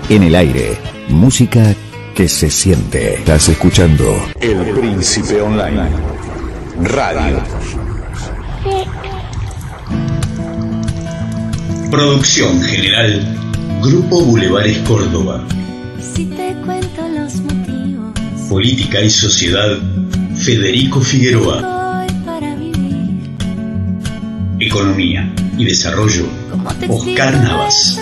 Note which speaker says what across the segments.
Speaker 1: En el aire, música que se siente. Estás escuchando El Príncipe Online Radio.
Speaker 2: Producción general, Grupo Bulevares Córdoba.
Speaker 3: Si te cuento los motivos.
Speaker 2: Política y sociedad, Federico Figueroa.
Speaker 3: Voy para vivir.
Speaker 2: Economía y desarrollo, Oscar Navas.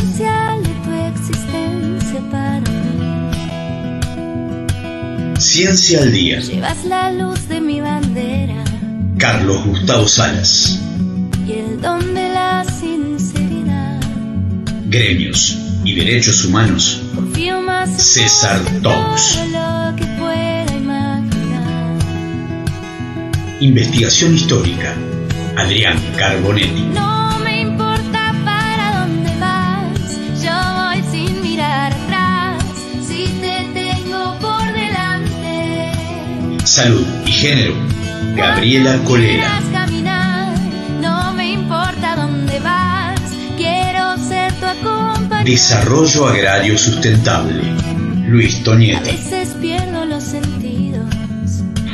Speaker 2: Ciencia al día.
Speaker 3: Llevas la luz de mi bandera.
Speaker 2: Carlos Gustavo Salas.
Speaker 3: Y el don de la sinceridad.
Speaker 2: Gremios y derechos humanos.
Speaker 3: Confío más en
Speaker 2: César Tous.
Speaker 3: lo que pueda imaginar.
Speaker 2: Investigación histórica. Adrián Carbonetti.
Speaker 3: No me importa para dónde vas. Yo voy sin mirar atrás. Si te tengo por delante.
Speaker 2: Salud y género. Gabriela Colera.
Speaker 3: Caminar, no me importa dónde vas. Quiero ser tu acompañante.
Speaker 2: Desarrollo agrario sustentable. Luis
Speaker 3: A
Speaker 2: Tonietti.
Speaker 3: veces pierdo los sentidos.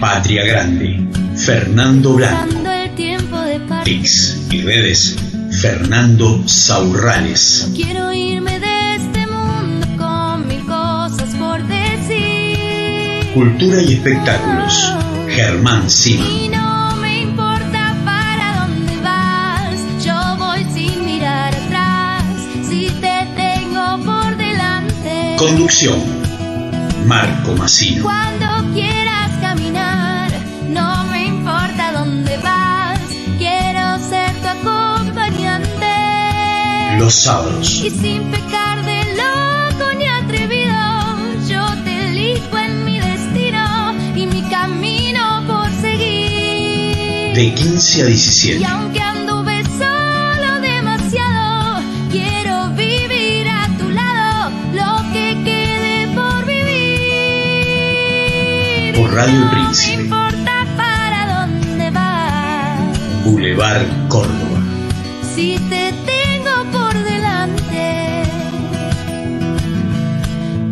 Speaker 2: Patria Grande. Fernando Blanco.
Speaker 3: Dando el tiempo de paz.
Speaker 2: TICs y redes. Fernando Saurrales.
Speaker 3: Quiero irme de este mundo con mil cosas por decir.
Speaker 2: Cultura y espectáculos. Germán Sima.
Speaker 3: Y no me importa para dónde vas. Yo voy sin mirar atrás. Si te tengo por delante.
Speaker 2: Conducción. Marco Massino.
Speaker 3: Cuando quieras caminar, no me importa dónde vas. Quiero ser tu acompañante.
Speaker 2: Los sábados.
Speaker 3: Y sin pecar de loco ni atrevido, yo te elijo en mi destino y mi camino por seguir.
Speaker 2: De 15 a
Speaker 3: Y
Speaker 2: 17.
Speaker 3: aunque anduve solo demasiado, quiero vivir a tu lado lo que quede por vivir.
Speaker 2: Por Radio El
Speaker 3: No me
Speaker 2: Príncipe.
Speaker 3: importa para dónde vas.
Speaker 2: Boulevard Córdoba.
Speaker 3: Si te tengo por delante,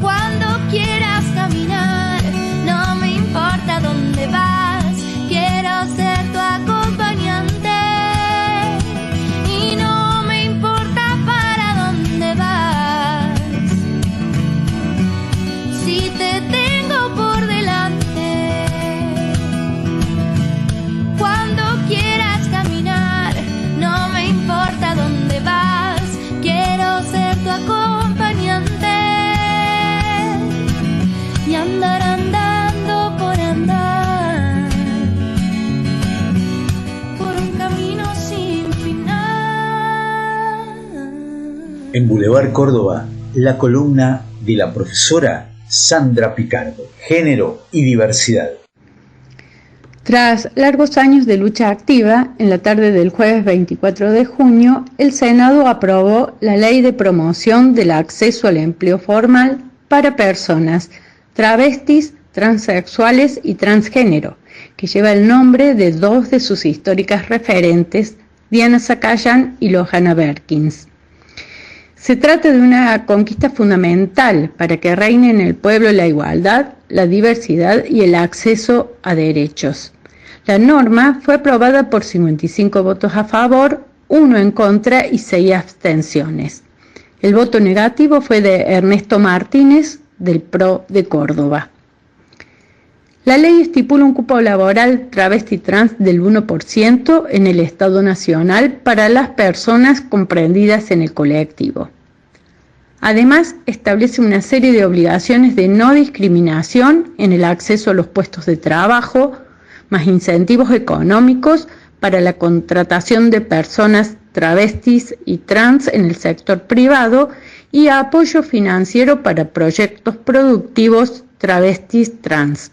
Speaker 3: cuando quieras caminar, no me importa dónde vas, quiero ser tu acompañante. Y no me importa para dónde vas, si te tengo por delante. Cuando quieras caminar, no me importa dónde vas, quiero ser tu acompañante. Y andar andando por andar, por un camino sin final.
Speaker 2: En Boulevard Córdoba, la columna de la profesora Sandra Picardo. Género y diversidad.
Speaker 4: Tras largos años de lucha activa, en la tarde del jueves 24 de junio, el Senado aprobó la Ley de Promoción del Acceso al Empleo Formal para personas travestis, transexuales y transgénero, que lleva el nombre de dos de sus históricas referentes, Diana Zacayán y Lohana Berkins. Se trata de una conquista fundamental para que reine en el pueblo la igualdad, la diversidad y el acceso a derechos. La norma fue aprobada por 55 votos a favor, 1 en contra y 6 abstenciones. El voto negativo fue de Ernesto Martínez, del PRO de Córdoba. La ley estipula un cupo laboral travesti trans del 1% en el Estado Nacional para las personas comprendidas en el colectivo. Además, establece una serie de obligaciones de no discriminación en el acceso a los puestos de trabajo, más incentivos económicos para la contratación de personas travestis y trans en el sector privado y apoyo financiero para proyectos productivos travestis trans.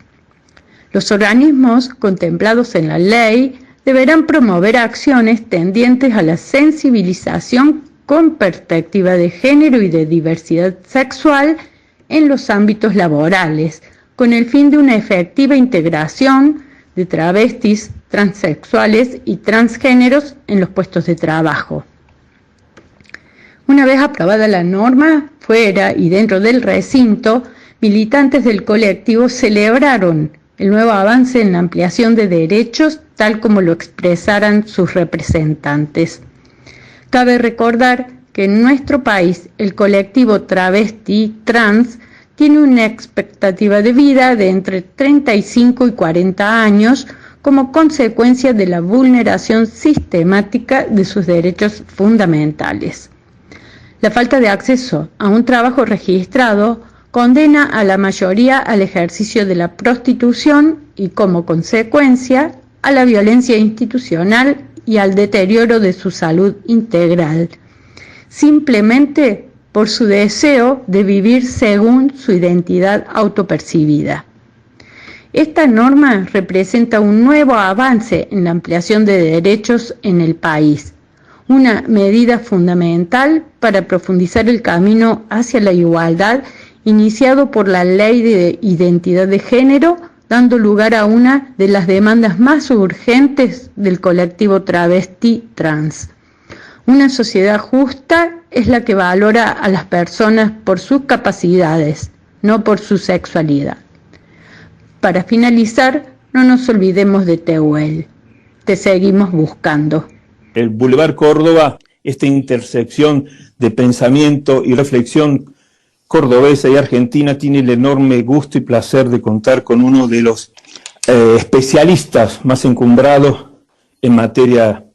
Speaker 4: Los organismos contemplados en la ley deberán promover acciones tendientes a la sensibilización con perspectiva de género y de diversidad sexual en los ámbitos laborales, con el fin de una efectiva integración de travestis, transexuales y transgéneros en los puestos de trabajo. Una vez aprobada la norma, Fuera y dentro del recinto, militantes del colectivo celebraron el nuevo avance en la ampliación de derechos tal como lo expresaran sus representantes. Cabe recordar que en nuestro país el colectivo travesti trans tiene una expectativa de vida de entre 35 y 40 años como consecuencia de la vulneración sistemática de sus derechos fundamentales. La falta de acceso a un trabajo registrado condena a la mayoría al ejercicio de la prostitución y, como consecuencia, a la violencia institucional y al deterioro de su salud integral, simplemente por su deseo de vivir según su identidad autopercibida. Esta norma representa un nuevo avance en la ampliación de derechos en el país, una medida fundamental para profundizar el camino hacia la igualdad iniciado por la Ley de Identidad de Género, dando lugar a una de las demandas más urgentes del colectivo travesti trans. Una sociedad justa es la que valora a las personas por sus capacidades, no por su sexualidad. Para finalizar, no nos olvidemos de Tehuel. Te seguimos buscando.
Speaker 5: El Boulevard Córdoba, esta intersección de pensamiento y reflexión cordobesa y argentina, tiene el enorme gusto y placer de contar con uno de los especialistas más encumbrados en materia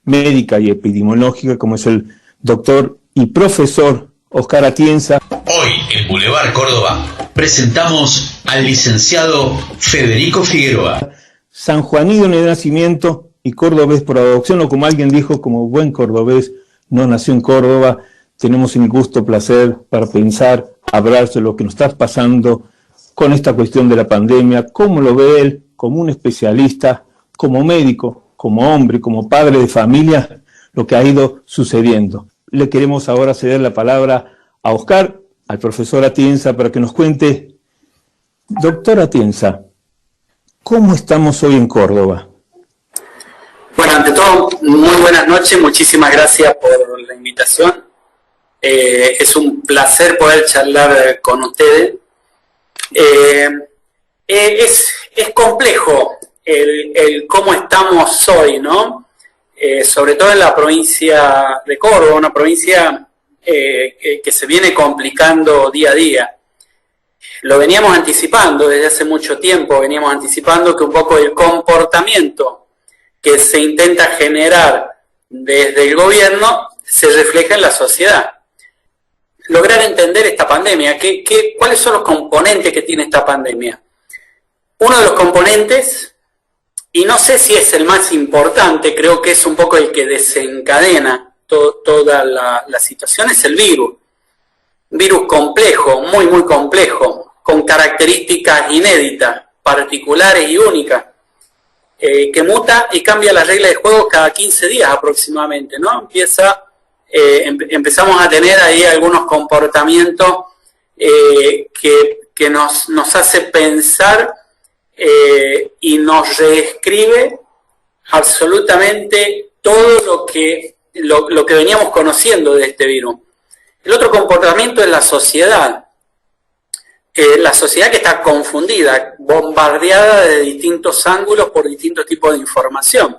Speaker 5: médica y epidemiológica, como es el doctor y profesor Oscar Atienza.
Speaker 2: Hoy en Boulevard Córdoba presentamos al licenciado Federico Figueroa.
Speaker 5: Sanjuanino de nacimiento y cordobés por adopción, o como alguien dijo, como buen cordobés, no nació en Córdoba. Tenemos el gusto, placer para pensar, hablar de lo que nos está pasando con esta cuestión de la pandemia, cómo lo ve él como un especialista, como médico, como hombre, como padre de familia, lo que ha ido sucediendo. Le queremos ahora ceder la palabra a Oscar, al profesor Atienza, para que nos cuente. Doctor Atienza, ¿cómo estamos hoy en Córdoba?
Speaker 6: Bueno, ante todo, muy buenas noches, muchísimas gracias por la invitación. Es un placer poder charlar con ustedes. Es complejo el cómo estamos hoy, ¿no? Sobre todo en la provincia de Córdoba, una provincia que se viene complicando día a día. Lo veníamos anticipando desde hace mucho tiempo, veníamos anticipando que un poco el comportamiento que se intenta generar desde el gobierno se refleja en la sociedad. Lograr entender esta pandemia, ¿cuáles son los componentes que tiene esta pandemia? Uno de los componentes, y no sé si es el más importante, creo que es un poco el que desencadena toda la situación, es el virus. Un virus complejo, muy, muy complejo, con características inéditas, particulares y únicas, que muta y cambia las reglas de juego cada 15 días aproximadamente, ¿no? Empezamos a tener ahí algunos comportamientos que nos hace pensar y nos reescribe absolutamente todo lo que veníamos conociendo de este virus. El otro comportamiento es la sociedad que está confundida, bombardeada de distintos ángulos por distintos tipos de información.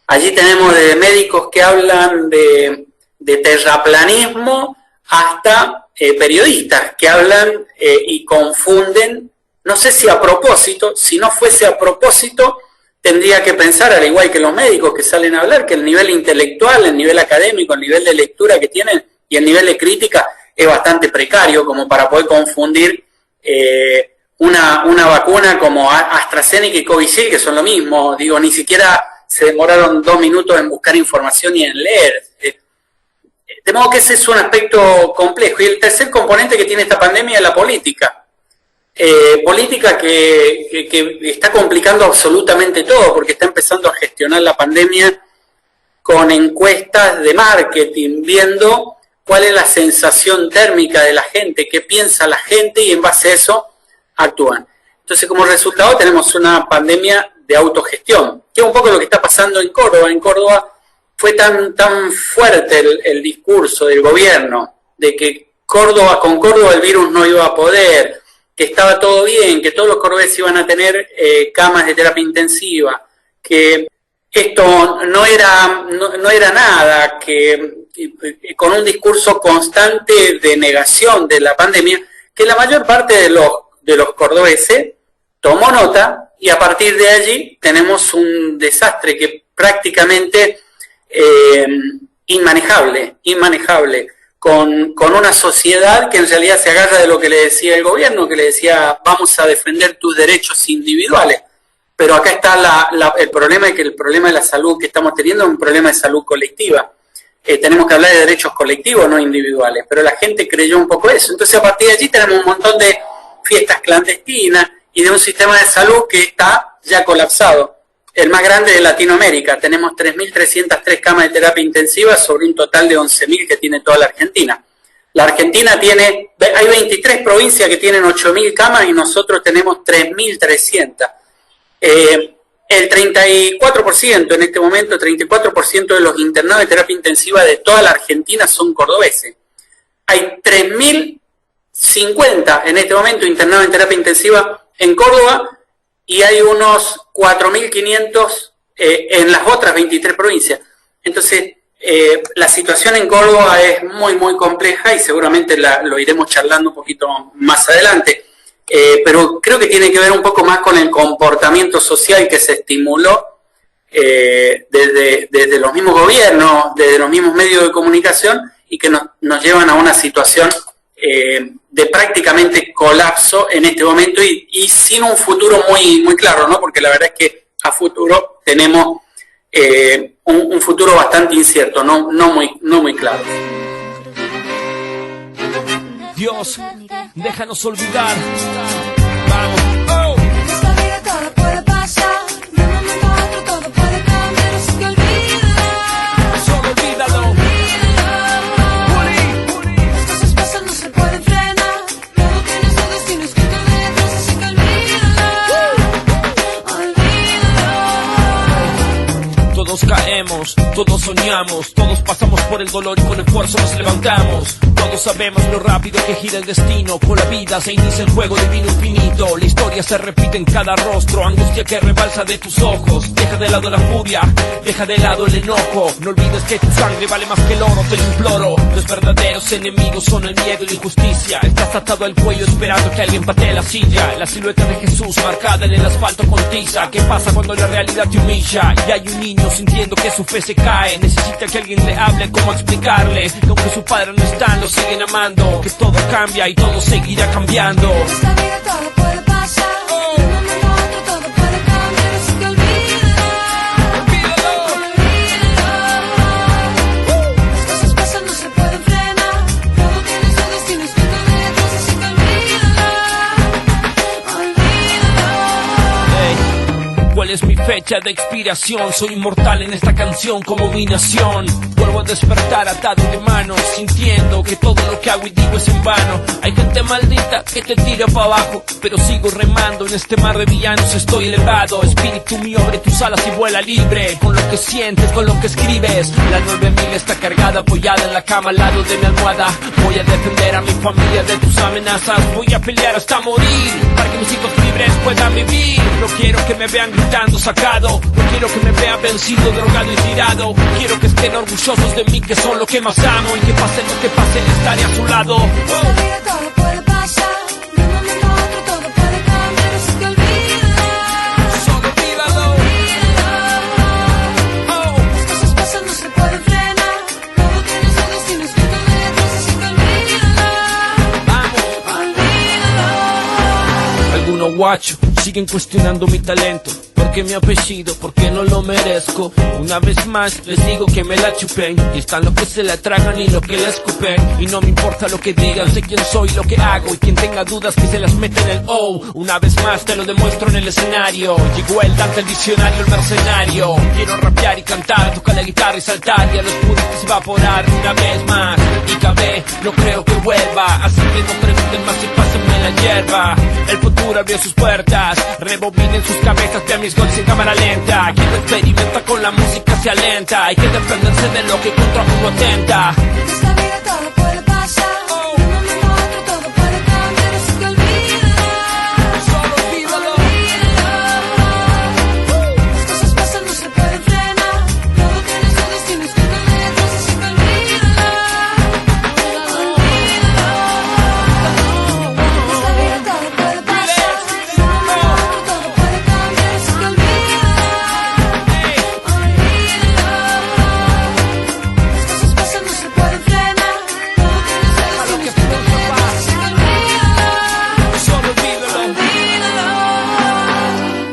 Speaker 6: Allí tenemos de médicos que hablan de terraplanismo hasta periodistas que hablan y confunden, no sé si a propósito, si no fuese a propósito, tendría que pensar, al igual que los médicos que salen a hablar, que el nivel intelectual, el nivel académico, el nivel de lectura que tienen y el nivel de crítica es bastante precario como para poder confundir una vacuna como AstraZeneca y Covishield, que son lo mismo. Digo, ni siquiera se demoraron 2 minutos en buscar información y en leer. De modo que ese es un aspecto complejo. Y el tercer componente que tiene esta pandemia es la política. Política que está complicando absolutamente todo, porque está empezando a gestionar la pandemia con encuestas de marketing, viendo cuál es la sensación térmica de la gente, qué piensa la gente, y en base a eso actúan. Entonces, como resultado tenemos una pandemia de autogestión, que es un poco lo que está pasando en Córdoba. En Córdoba fue tan fuerte el discurso del gobierno de que Córdoba, con Córdoba el virus no iba a poder, que estaba todo bien, que todos los cordobeses iban a tener camas de terapia intensiva, que esto no era nada, que con un discurso constante de negación de la pandemia, que la mayor parte de los cordobeses tomó nota, y a partir de allí tenemos un desastre que prácticamente inmanejable, con una sociedad que en realidad se agarra de lo que le decía el gobierno, que le decía vamos a defender tus derechos individuales, pero acá está el problema, es que el problema de la salud que estamos teniendo es un problema de salud colectiva. Tenemos que hablar de derechos colectivos, no individuales, pero la gente creyó un poco eso. Entonces a partir de allí tenemos un montón de fiestas clandestinas y de un sistema de salud que está ya colapsado. El más grande de Latinoamérica. Tenemos 3.303 camas de terapia intensiva sobre un total de 11.000 que tiene toda la Argentina. La Argentina hay 23 provincias que tienen 8.000 camas y nosotros tenemos 3.300. El 34% en este momento, 34% de los internados de terapia intensiva de toda la Argentina son cordobeses. Hay 3.050 en este momento internados en terapia intensiva en Córdoba y hay unos 4.500 en las otras 23 provincias. Entonces, la situación en Córdoba es muy, muy compleja y seguramente lo iremos charlando un poquito más adelante. Pero creo que tiene que ver un poco más con el comportamiento social que se estimuló desde los mismos gobiernos, desde los mismos medios de comunicación y que nos llevan a una situación de prácticamente colapso en este momento y sin un futuro muy, muy claro, ¿no? Porque la verdad es que a futuro tenemos un futuro bastante incierto, no muy claro.
Speaker 7: Dios, déjanos olvidar. Vamos. Oh.
Speaker 3: En esta vida todo puede pasar, de un momento a otro todo puede cambiar, así que olvídalo.
Speaker 7: Solo olvídalo.
Speaker 3: Las cosas pasan, no se pueden frenar, todo tiene su destino escrito en letras, así que olvídalo.
Speaker 7: Todos caemos, todos soñamos, todos pasamos por el dolor y con esfuerzo nos levantamos. Todos sabemos lo rápido que gira el destino, con la vida se inicia el juego divino infinito. La historia se repite en cada rostro, angustia que rebalsa de tus ojos. Deja de lado la furia, deja de lado el enojo. No olvides que tu sangre vale más que el oro, te lo imploro. Los verdaderos enemigos son el miedo y la injusticia. Estás atado al cuello esperando que alguien patee la silla. La silueta de Jesús marcada en el asfalto con tiza. ¿Qué pasa cuando la realidad te humilla? Y hay un niño sintiendo que su fe se cae. Necesita que alguien le hable, cómo explicarle que aunque su padre no está, lo siguen amando, que todo cambia y todo seguirá cambiando.
Speaker 3: En esta vida todo puede pasar, de un momento a otro todo puede cambiar, así que olvídalo. Las cosas pasan, no se pueden frenar, todo tiene su destino escrito en letras, así que olvídalo.
Speaker 7: ¿Cuál es mi fecha de expiración? Soy inmortal en esta canción como mi nación. Vuelvo a despertar atado de manos, sintiendo que todo lo que hago y digo es en vano. Hay gente maldita que te tira para abajo, pero sigo remando en este mar de villanos, estoy elevado. Espíritu mío, abre tus alas y vuela libre, con lo que sientes, con lo que escribes. La 9000 está cargada, apoyada en la cama al lado de mi almohada. Voy a defender a mi familia de tus amenazas, voy a pelear hasta morir, para que mis hijos libres puedan vivir. No quiero que me vean gritando sacado, no quiero que me vean vencido, drogado y tirado. Quiero que estén orgullosos de mí, que son lo que más amo, y que pase lo que pase, estaré a su lado.
Speaker 3: En esta vida todo puede pasar, de un momento a otro todo puede cambiar, así que olvídalo.
Speaker 7: Solo olvídalo. Oh.
Speaker 3: Las cosas pasan, no se pueden frenar, todo tiene su destino escrito en letras, así que olvídalo.
Speaker 7: Algunos guachos siguen cuestionando mi talento, porque mi apellido, porque no lo merezco. Una vez más les digo que me la chupen, y están los que se la tragan y los que la escupen. Y no me importa lo que digan, sé quién soy, lo que hago, y quien tenga dudas que se las mete en el O. Una vez más te lo demuestro en el escenario. Llegó el Dante, el diccionario, el mercenario. Quiero rapear y cantar, tocar la guitarra y saltar, y a los puristas evaporar una vez más. Y KB, no creo que vuelva, así que no pregunten más y pásenme la hierba. El futuro abrió sus puertas, rebobinen sus cabezas, vean mis goles en cámara lenta. Quien no experimenta con la música se alenta, hay que defenderse de lo que contra uno atenta.
Speaker 3: En esta vida todo puede pasar, de un momento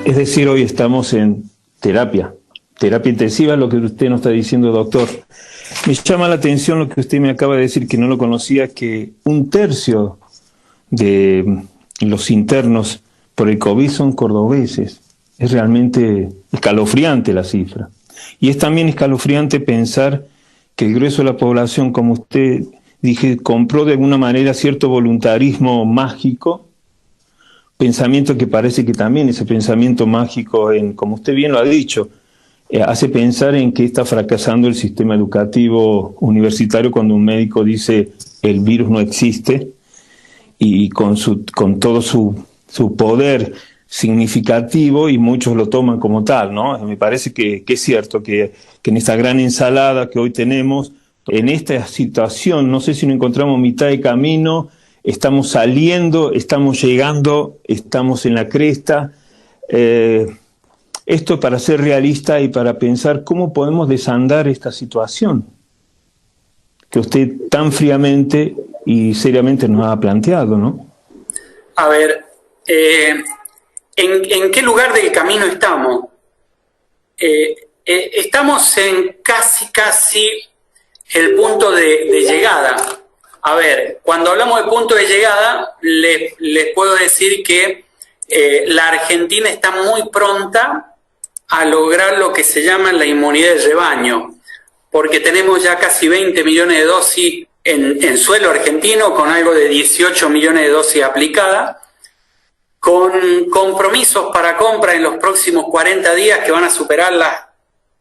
Speaker 5: Es decir, hoy estamos en terapia intensiva, lo que usted nos está diciendo, doctor. Me llama la atención lo que usted me acaba de decir, que no lo conocía, que 1/3 de los internos por el COVID son cordobeses. Es realmente escalofriante la cifra. Y es también escalofriante pensar que el grueso de la población, como usted dije, compró de alguna manera cierto voluntarismo mágico, pensamiento que parece que también ese pensamiento mágico, como usted bien lo ha dicho, hace pensar en que está fracasando el sistema educativo universitario cuando un médico dice el virus no existe, y con todo su poder significativo, y muchos lo toman como tal, ¿no? Me parece que es cierto que en esta gran ensalada que hoy tenemos, en esta situación, no sé si nos encontramos mitad de camino, estamos saliendo, estamos llegando, estamos en la cresta. Esto para ser realista y para pensar cómo podemos desandar esta situación que usted tan fríamente y seriamente nos ha planteado, ¿no?
Speaker 6: A ver, ¿en qué lugar del camino estamos? Estamos en casi el punto de llegada. A ver, cuando hablamos de punto de llegada, les puedo decir que la Argentina está muy pronta a lograr lo que se llama la inmunidad de rebaño, porque tenemos ya casi 20 millones de dosis en suelo argentino, con algo de 18 millones de dosis aplicadas, con compromisos para compra en los próximos 40 días que van a superar las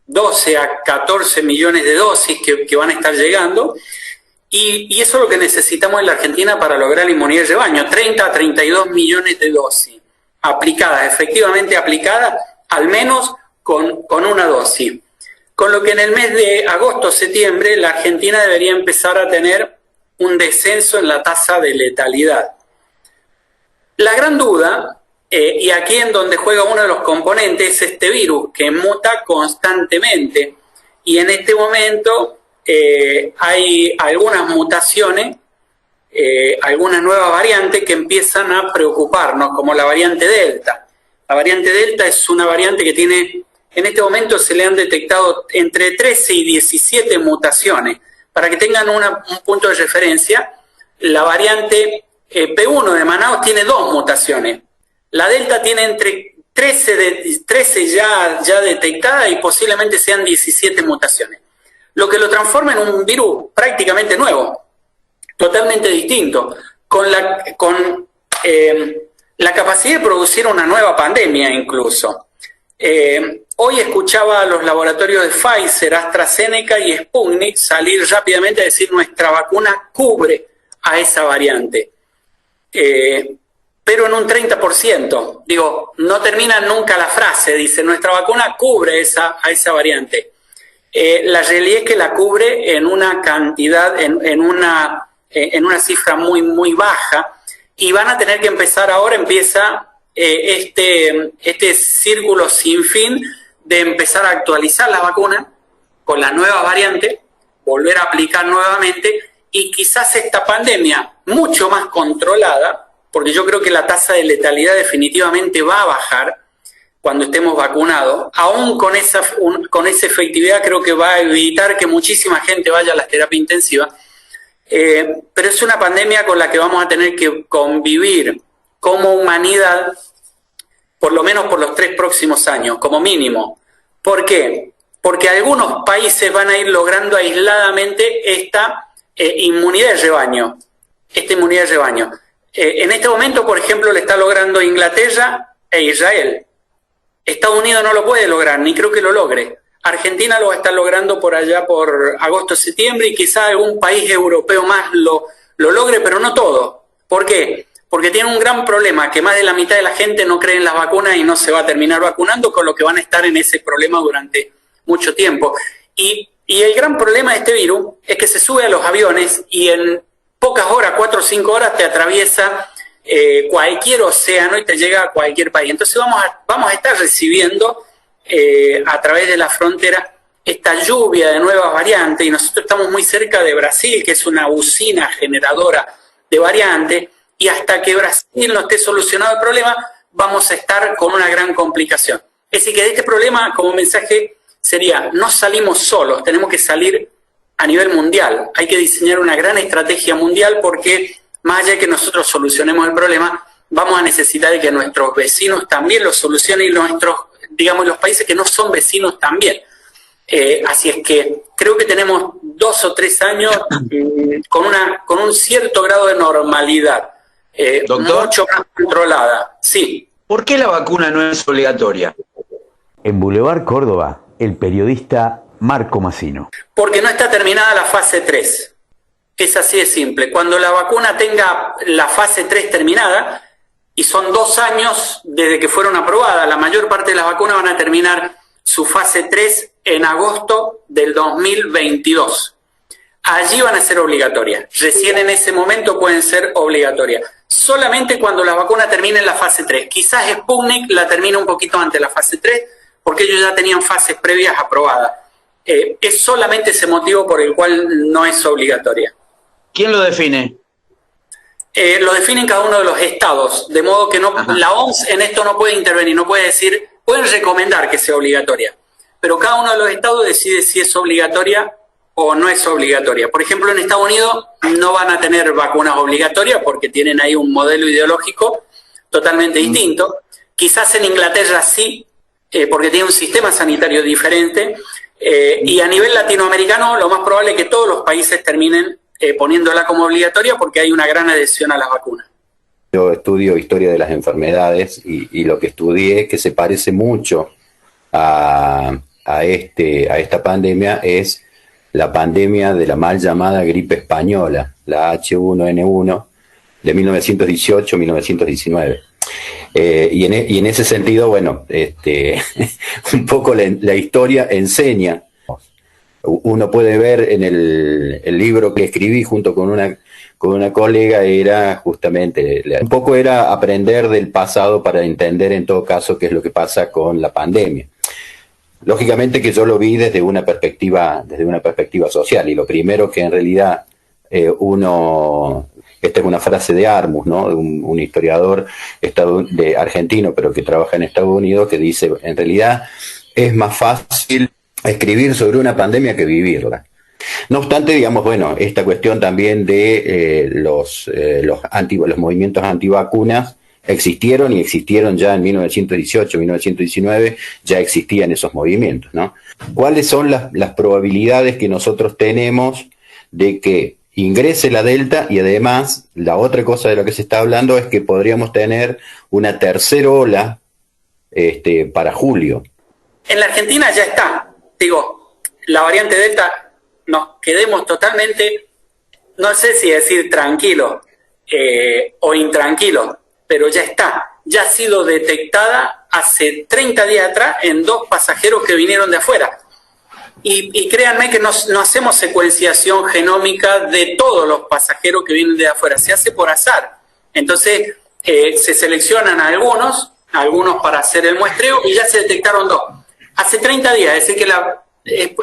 Speaker 6: 12 a 14 millones de dosis que van a estar llegando, y eso es lo que necesitamos en la Argentina para lograr la inmunidad de rebaño, 30 a 32 millones de dosis aplicadas, efectivamente aplicadas, al menos con una dosis. Con lo que en el mes de agosto-septiembre la Argentina debería empezar a tener un descenso en la tasa de letalidad. La gran duda, y aquí en donde juega uno de los componentes, es este virus que muta constantemente, y en este momento hay algunas mutaciones, algunas nuevas variantes que empiezan a preocuparnos, como la variante Delta. La variante Delta es una variante que tiene, en este momento se le han detectado entre 13 y 17 mutaciones. Para que tengan un punto de referencia, la variante P1 de Manaus tiene 2 mutaciones. La Delta tiene entre 13 ya detectadas y posiblemente sean 17 mutaciones. Lo que lo transforma en un virus prácticamente nuevo, totalmente distinto, con la capacidad de producir una nueva pandemia incluso. Hoy escuchaba a los laboratorios de Pfizer, AstraZeneca y Sputnik salir rápidamente a decir nuestra vacuna cubre a esa variante, pero en un 30%. Digo, no termina nunca la frase, dice nuestra vacuna cubre a esa variante. La realidad es que la cubre en una cantidad, en una cifra muy, muy baja, y van a tener que empezar ahora, empieza este círculo sin fin de empezar a actualizar la vacuna con la nueva variante, volver a aplicar nuevamente, y quizás esta pandemia mucho más controlada, porque yo creo que la tasa de letalidad definitivamente va a bajar cuando estemos vacunados, aún con esa efectividad creo que va a evitar que muchísima gente vaya a las terapias intensivas, pero es una pandemia con la que vamos a tener que convivir como humanidad por lo menos por los 3 próximos años, como mínimo. ¿Por qué? Porque algunos países van a ir logrando aisladamente esta inmunidad de rebaño. En este momento, por ejemplo, lo está logrando Inglaterra e Israel. Estados Unidos no lo puede lograr, ni creo que lo logre. Argentina lo va a estar logrando por allá por agosto-septiembre, y quizá algún país europeo más lo logre, pero no todo. ¿Por qué? Porque tiene un gran problema, que más de la mitad de la gente no cree en las vacunas y no se va a terminar vacunando, con lo que van a estar en ese problema durante mucho tiempo. Y el gran problema de este virus es que se sube a los aviones y en pocas horas, 4 o 5 horas, te atraviesa cualquier océano y te llega a cualquier país. Entonces vamos a estar recibiendo a través de la frontera esta lluvia de nuevas variantes, y nosotros estamos muy cerca de Brasil, que es una usina generadora de variantes, y hasta que Brasil no esté solucionado el problema, vamos a estar con una gran complicación. Es decir, que de este problema, como mensaje, sería, no salimos solos, tenemos que salir a nivel mundial. Hay que diseñar una gran estrategia mundial porque, más allá de que nosotros solucionemos el problema, vamos a necesitar de que nuestros vecinos también lo solucionen y los países que no son vecinos también. Así es que creo que tenemos 2 o 3 años con un cierto grado de normalidad,
Speaker 2: Doctor,
Speaker 6: mucho más controlada. Sí.
Speaker 2: ¿por qué la vacuna no es obligatoria?
Speaker 8: En Boulevard Córdoba, el periodista Marco Massino.
Speaker 6: Porque no está terminada la fase 3. Es así de simple. Cuando la vacuna tenga la fase 3 terminada, y son 2 años desde que fueron aprobadas, la mayor parte de las vacunas van a terminar su fase 3 en agosto del 2022. Allí van a ser obligatorias. Recién en ese momento pueden ser obligatorias. Solamente cuando la vacuna termine en la fase 3. Quizás Sputnik la termine un poquito antes de la fase 3, porque ellos ya tenían fases previas aprobadas. Es solamente ese motivo por el cual no es obligatoria.
Speaker 2: ¿Quién lo define?
Speaker 6: Lo definen cada uno de los estados, de modo que la OMS en esto no puede intervenir, no puede decir, pueden recomendar que sea obligatoria, pero cada uno de los estados decide si es obligatoria o no es obligatoria. Por ejemplo, en Estados Unidos no van a tener vacunas obligatorias porque tienen ahí un modelo ideológico totalmente distinto. Quizás en Inglaterra sí, porque tiene un sistema sanitario diferente, y a nivel latinoamericano lo más probable es que todos los países terminen poniéndola como obligatoria porque hay una gran adhesión a las vacunas.
Speaker 9: Yo estudio historia de las enfermedades y lo que estudié es que se parece mucho a esta pandemia es la pandemia de la mal llamada gripe española, la H1N1 de 1918-1919. Y en ese sentido, bueno, un poco la historia enseña. Uno puede ver en el libro que escribí junto con una colega, era justamente, un poco era aprender del pasado para entender en todo caso qué es lo que pasa con la pandemia. Lógicamente que yo lo vi desde una perspectiva social, y lo primero que en realidad esta es una frase de Armus, ¿no? De un historiador argentino, pero que trabaja en Estados Unidos, que dice, en realidad es más fácil escribir sobre una pandemia que vivirla. No obstante, digamos, bueno, esta cuestión también de los movimientos antivacunas existieron ya en 1918, 1919, ya existían esos movimientos, ¿no? ¿Cuáles son las probabilidades que nosotros tenemos de que ingrese la Delta? Y además, la otra cosa de lo que se está hablando es que podríamos tener una tercera ola para julio.
Speaker 6: En la Argentina ya está. Digo, la variante Delta, nos quedemos totalmente, no sé si decir tranquilo o intranquilo, pero ya está. Ya ha sido detectada hace 30 días atrás en 2 pasajeros que vinieron de afuera. Y créanme que no hacemos secuenciación genómica de todos los pasajeros que vienen de afuera, se hace por azar. Entonces se seleccionan algunos para hacer el muestreo y ya se detectaron 2. Hace 30 días, es decir que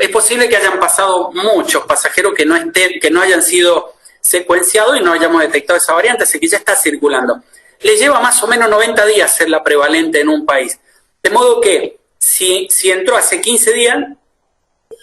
Speaker 6: es posible que hayan pasado muchos pasajeros que no hayan sido secuenciados y no hayamos detectado esa variante, así que ya está circulando. Le lleva más o menos 90 días ser la prevalente en un país. De modo que si entró hace 15 días,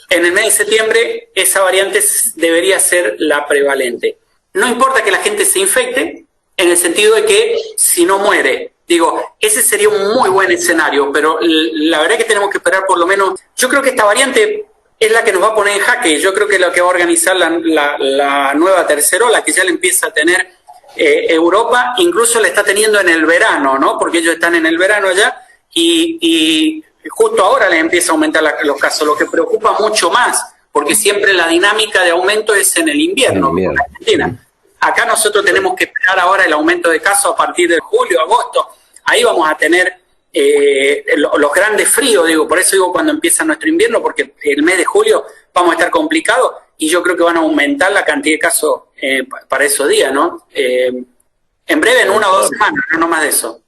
Speaker 6: en el mes de septiembre esa variante debería ser la prevalente. No importa que la gente se infecte, en el sentido de que si no muere. Digo, ese sería un muy buen escenario, pero la verdad es que tenemos que esperar por lo menos. Yo creo que esta variante es la que nos va a poner en jaque. Yo creo que es la que va a organizar la nueva tercera ola, que ya la empieza a tener Europa, incluso la está teniendo en el verano, ¿no? Porque ellos están en el verano ya y justo ahora les empieza a aumentar los casos, lo que preocupa mucho más, porque siempre la dinámica de aumento es en el invierno. En Argentina. Acá nosotros tenemos que esperar ahora el aumento de casos a partir de julio, agosto. Ahí vamos a tener los grandes fríos, por eso digo cuando empieza nuestro invierno, porque el mes de julio vamos a estar complicados y yo creo que van a aumentar la cantidad de casos para esos días, ¿no? En breve, en 1 o 2 semanas, no más de eso.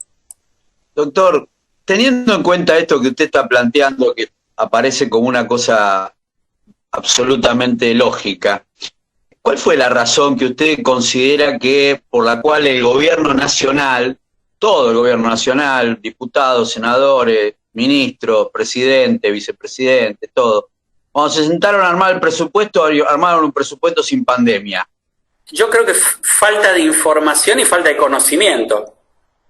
Speaker 2: Doctor, teniendo en cuenta esto que usted está planteando, que aparece como una cosa absolutamente lógica, ¿cuál fue la razón que usted considera por la cual el gobierno nacional todo el gobierno nacional, diputados, senadores, ministros, presidente, vicepresidente, todo. Cuando se sentaron a armar el presupuesto, armaron un presupuesto sin pandemia.
Speaker 6: Yo creo que falta de información y falta de conocimiento.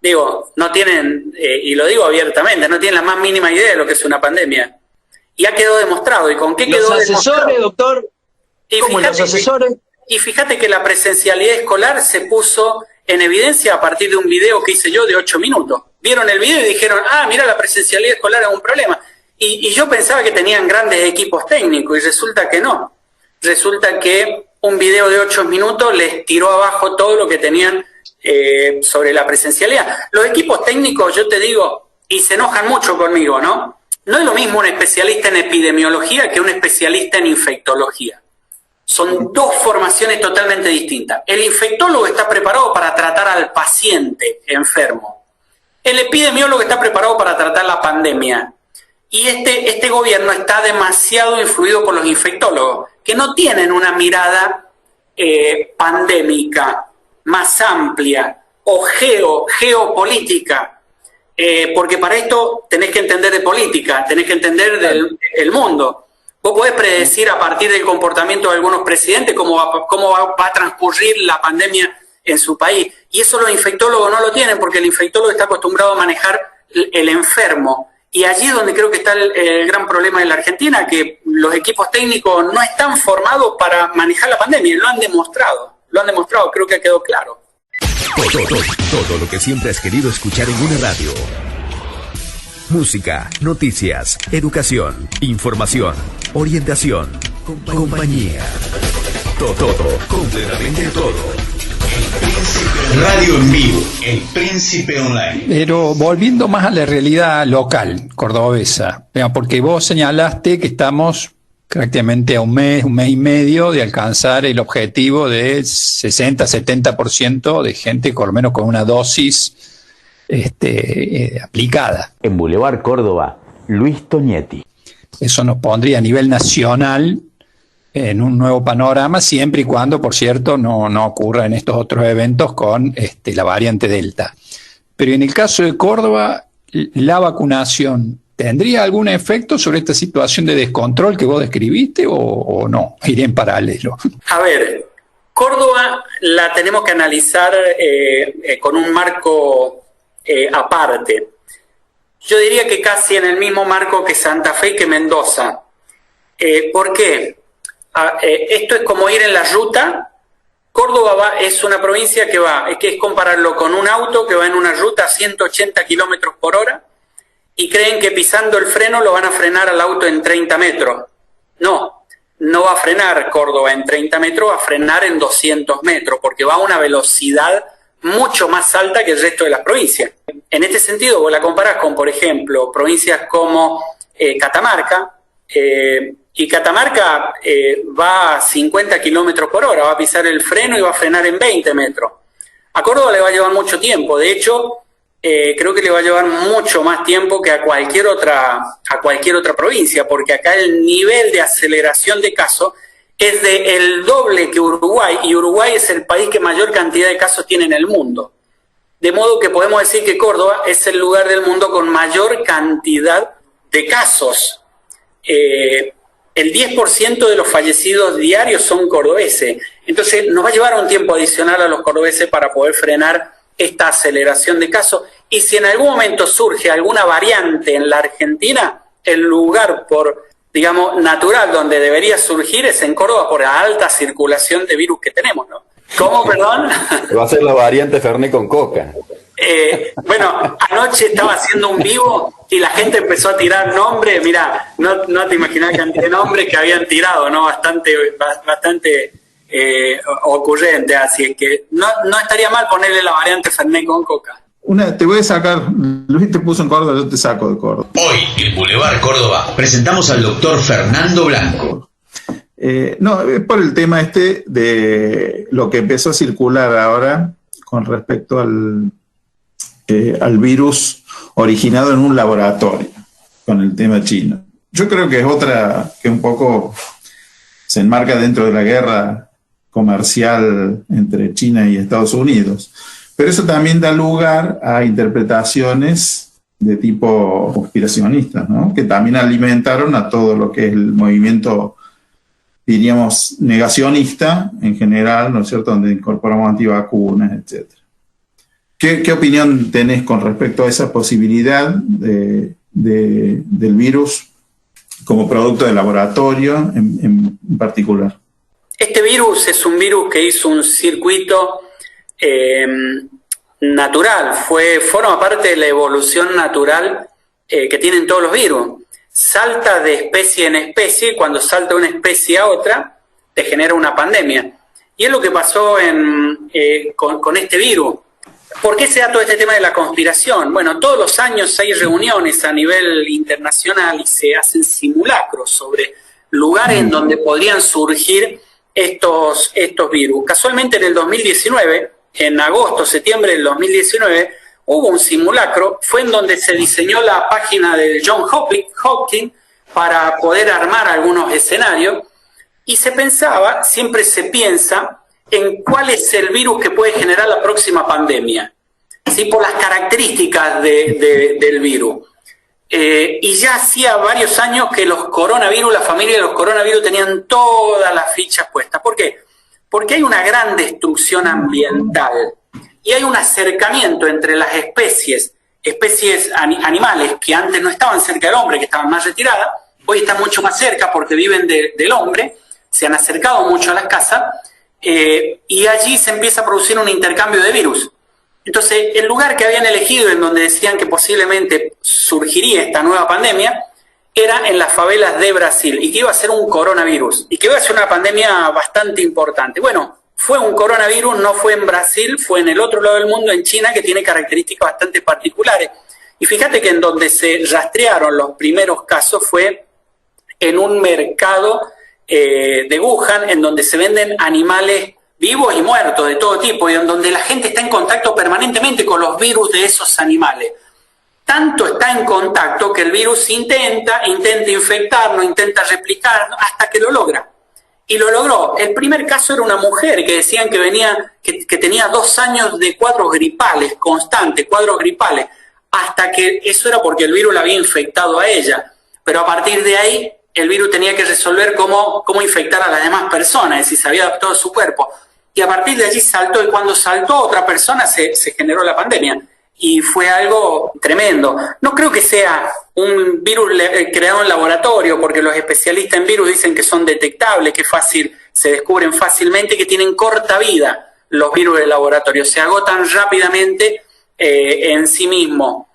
Speaker 6: Digo, no tienen, y lo digo abiertamente, no tienen la más mínima idea de lo que es una pandemia. Y ha quedado demostrado. ¿Y con qué quedó demostrado?
Speaker 2: ¿Los asesores, doctor? ¿Cómo los asesores?
Speaker 6: Y fíjate que la presencialidad escolar se puso en evidencia a partir de un video que hice yo de 8 minutos. Vieron el video y dijeron, mira, la presencialidad escolar es un problema. Y yo pensaba que tenían grandes equipos técnicos, y resulta que no. Resulta que un video de 8 minutos les tiró abajo todo lo que tenían sobre la presencialidad. Los equipos técnicos, yo te digo, y se enojan mucho conmigo, ¿no? No es lo mismo un especialista en epidemiología que un especialista en infectología. Son dos formaciones totalmente distintas. El infectólogo está preparado para tratar al paciente enfermo. El epidemiólogo está preparado para tratar la pandemia. Y este gobierno está demasiado influido por los infectólogos, que no tienen una mirada pandémica más amplia o geopolítica, porque para esto tenés que entender de política, tenés que entender del mundo. Vos podés predecir a partir del comportamiento de algunos presidentes cómo va a transcurrir la pandemia en su país. Y eso los infectólogos no lo tienen, porque el infectólogo está acostumbrado a manejar el enfermo. Y allí es donde creo que está el gran problema en la Argentina, que los equipos técnicos no están formados para manejar la pandemia. Lo han demostrado, creo que ha quedado claro.
Speaker 1: Todo lo que siempre has querido escuchar en una radio. Música, noticias, educación, información, orientación, compañía. Todo, completamente todo.
Speaker 10: Radio en vivo, El Príncipe Online.
Speaker 11: Pero volviendo más a la realidad local, cordobesa, porque vos señalaste que estamos prácticamente a un mes y medio de alcanzar el objetivo de 60-70% de gente, por lo menos con una dosis aplicada.
Speaker 8: En Boulevard Córdoba, Luis Tonietti.
Speaker 11: Eso nos pondría a nivel nacional en un nuevo panorama, siempre y cuando, por cierto, no ocurra en estos otros eventos con la variante Delta. Pero en el caso de Córdoba, la vacunación, ¿tendría algún efecto sobre esta situación de descontrol que vos describiste o no? Iría en paralelo.
Speaker 6: A ver, Córdoba la tenemos que analizar con un marco aparte. Yo diría que casi en el mismo marco que Santa Fe y que Mendoza. ¿Por qué? Esto es como ir en la ruta. Córdoba es una provincia que es compararlo con un auto que va en una ruta a 180 kilómetros por hora y creen que pisando el freno lo van a frenar al auto en 30 metros. No va a frenar Córdoba en 30 metros, va a frenar en 200 metros porque va a una velocidad mucho más alta que el resto de las provincias. En este sentido, vos la comparás con, por ejemplo, provincias como Catamarca, y Catamarca va a 50 kilómetros por hora, va a pisar el freno y va a frenar en 20 metros. A Córdoba le va a llevar mucho tiempo, de hecho, creo que le va a llevar mucho más tiempo que a cualquier otra provincia, porque acá el nivel de aceleración de casos es el doble que Uruguay, y Uruguay es el país que mayor cantidad de casos tiene en el mundo. De modo que podemos decir que Córdoba es el lugar del mundo con mayor cantidad de casos. El 10% de los fallecidos diarios son cordobeses. Entonces nos va a llevar un tiempo adicional a los cordobeses para poder frenar esta aceleración de casos. Y si en algún momento surge alguna variante en la Argentina, el lugar natural donde debería surgir es en Córdoba por la alta circulación de virus que tenemos, ¿no? ¿Cómo, perdón?
Speaker 9: Va a ser la variante Fernet con coca.
Speaker 6: Bueno, anoche estaba haciendo un vivo y la gente empezó a tirar nombres. Mirá, no te imaginas la cantidad de nombres que habían tirado, ¿no? Bastante ocurrente, así que no estaría mal ponerle la variante Fernet con coca.
Speaker 12: Te voy a sacar, Luis te puso en Córdoba, yo te saco de Córdoba.
Speaker 10: Hoy, en Boulevard Córdoba, presentamos al doctor Fernando Blanco.
Speaker 12: No, es por el tema de lo que empezó a circular ahora con respecto al virus originado en un laboratorio, con el tema chino. Yo creo que es otra que un poco se enmarca dentro de la guerra comercial entre China y Estados Unidos. Pero eso también da lugar a interpretaciones de tipo conspiracionista, ¿no? Que también alimentaron a todo lo que es el movimiento, diríamos, negacionista en general, ¿no es cierto?, donde incorporamos antivacunas, etc. ¿Qué opinión tenés con respecto a esa posibilidad del virus como producto de laboratorio en particular?
Speaker 6: Este virus es un virus que hizo un circuito natural, forma parte de la evolución natural que tienen todos los virus. Salta de especie en especie, y cuando salta de una especie a otra, te genera una pandemia. Y es lo que pasó con este virus. ¿Por qué se da todo este tema de la conspiración? Bueno, todos los años hay reuniones a nivel internacional y se hacen simulacros sobre lugares en donde podrían surgir estos virus. Casualmente en el 2019, en agosto, septiembre del 2019, hubo un simulacro, fue en donde se diseñó la página de John Hopkins para poder armar algunos escenarios, y se pensaba, siempre se piensa, en cuál es el virus que puede generar la próxima pandemia, ¿sí? Por las características del virus. Y ya hacía varios años que los coronavirus, la familia de los coronavirus, tenían todas las fichas puestas. ¿Por qué? Porque hay una gran destrucción ambiental y hay un acercamiento entre las especies animales que antes no estaban cerca del hombre, que estaban más retiradas, hoy están mucho más cerca porque viven del hombre, se han acercado mucho a las casas, y allí se empieza a producir un intercambio de virus. Entonces, el lugar que habían elegido en donde decían que posiblemente surgiría esta nueva pandemia era en las favelas de Brasil, y que iba a ser un coronavirus, y que iba a ser una pandemia bastante importante. Bueno, fue un coronavirus, no fue en Brasil, fue en el otro lado del mundo, en China, que tiene características bastante particulares. Y fíjate que en donde se rastrearon los primeros casos fue en un mercado de Wuhan, en donde se venden animales vivos y muertos de todo tipo, y en donde la gente está en contacto permanentemente con los virus de esos animales. Tanto está en contacto que el virus intenta infectarnos, intenta replicarnos, hasta que lo logra. Y lo logró. El primer caso era una mujer que decían que tenía 2 años de cuadros gripales, constantes, cuadros gripales, hasta que eso era porque el virus la había infectado a ella. Pero a partir de ahí, el virus tenía que resolver cómo infectar a las demás personas, es decir, se había adaptado a su cuerpo. Y a partir de allí saltó, y cuando saltó otra persona se generó la pandemia. Y fue algo tremendo. No creo que sea un virus creado en laboratorio, porque los especialistas en virus dicen que son detectables, que se descubren fácilmente, que tienen corta vida los virus de laboratorio, se agotan rápidamente en sí mismos.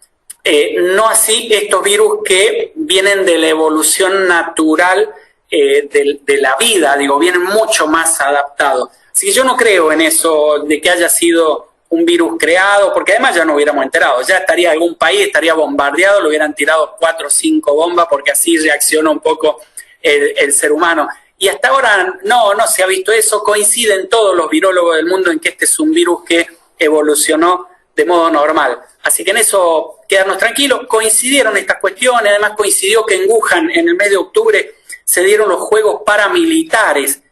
Speaker 6: No así estos virus que vienen de la evolución natural de la vida, vienen mucho más adaptados. Así que yo no creo en eso de que haya sido un virus creado, porque además ya no hubiéramos enterado, ya estaría algún país, estaría bombardeado, le hubieran tirado 4 o 5 bombas, porque así reacciona un poco el ser humano. Y hasta ahora no se ha visto eso, coinciden todos los virólogos del mundo en que este es un virus que evolucionó de modo normal. Así que en eso quedarnos tranquilos. Coincidieron estas cuestiones, además coincidió que en Wuhan, en el mes de octubre, se dieron los Juegos Paramilitares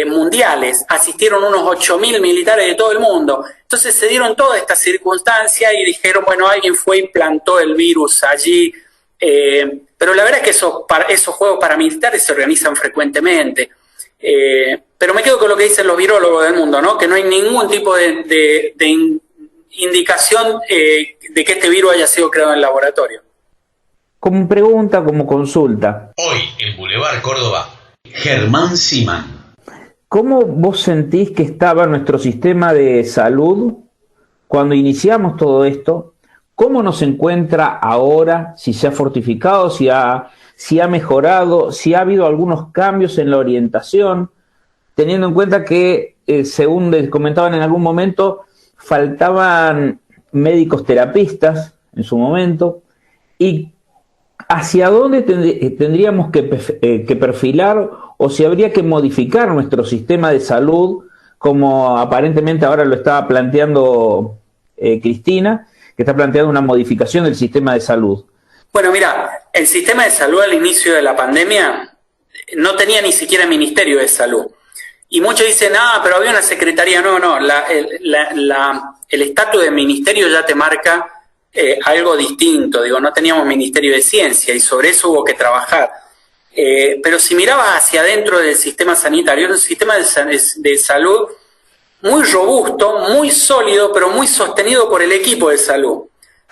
Speaker 6: mundiales, asistieron unos 8.000 militares de todo el mundo. Entonces se dieron todas estas circunstancias y dijeron, bueno, alguien fue y plantó el virus allí. Pero la verdad es que esos juegos paramilitares se organizan frecuentemente. Pero me quedo con lo que dicen los virólogos del mundo, ¿no? Que no hay ningún tipo de indicación de que este virus haya sido creado en el laboratorio.
Speaker 8: Como pregunta, como consulta.
Speaker 10: Hoy en Boulevard Córdoba, Germán Simán.
Speaker 8: ¿Cómo vos sentís que estaba nuestro sistema de salud cuando iniciamos todo esto? ¿Cómo nos encuentra ahora? Si se ha fortificado, si ha mejorado, si ha habido algunos cambios en la orientación, teniendo en cuenta que, según les comentaban en algún momento, faltaban médicos terapistas en su momento, y hacia dónde tendríamos que perfilar, o si habría que modificar nuestro sistema de salud, como aparentemente ahora lo estaba planteando Cristina, que está planteando una modificación del sistema de salud.
Speaker 6: Bueno, mira, el sistema de salud al inicio de la pandemia no tenía ni siquiera Ministerio de Salud. Y muchos dicen, pero había una secretaría. No, el estatus del ministerio ya te marca algo distinto. Digo, no teníamos Ministerio de Ciencia y sobre eso hubo que trabajar. Pero si mirabas hacia adentro del sistema sanitario, era un sistema de salud muy robusto, muy sólido, pero muy sostenido por el equipo de salud.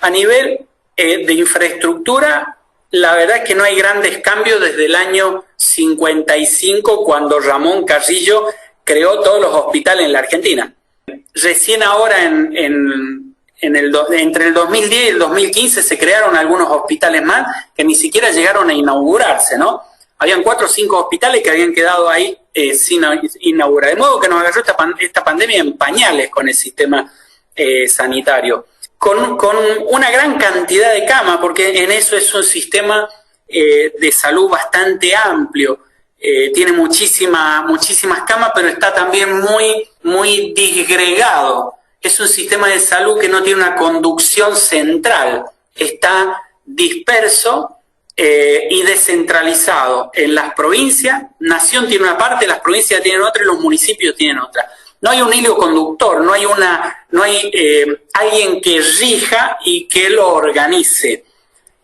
Speaker 6: A nivel de infraestructura, la verdad es que no hay grandes cambios desde el año 55, cuando Ramón Carrillo creó todos los hospitales en la Argentina. Recién ahora, entre el 2010 y el 2015, se crearon algunos hospitales más que ni siquiera llegaron a inaugurarse, ¿no? Habían 4 o 5 hospitales que habían quedado ahí sin inaugurar. De modo que nos agarró esta pandemia en pañales con el sistema sanitario. Con una gran cantidad de camas, porque en eso es un sistema de salud bastante amplio. Tiene muchísimas camas, pero está también muy disgregado. Es un sistema de salud que no tiene una conducción central. Está disperso y descentralizado en las provincias. Nación tiene una parte, las provincias tienen otra y los municipios tienen otra. No hay un hilo conductor, no hay alguien que rija y que lo organice.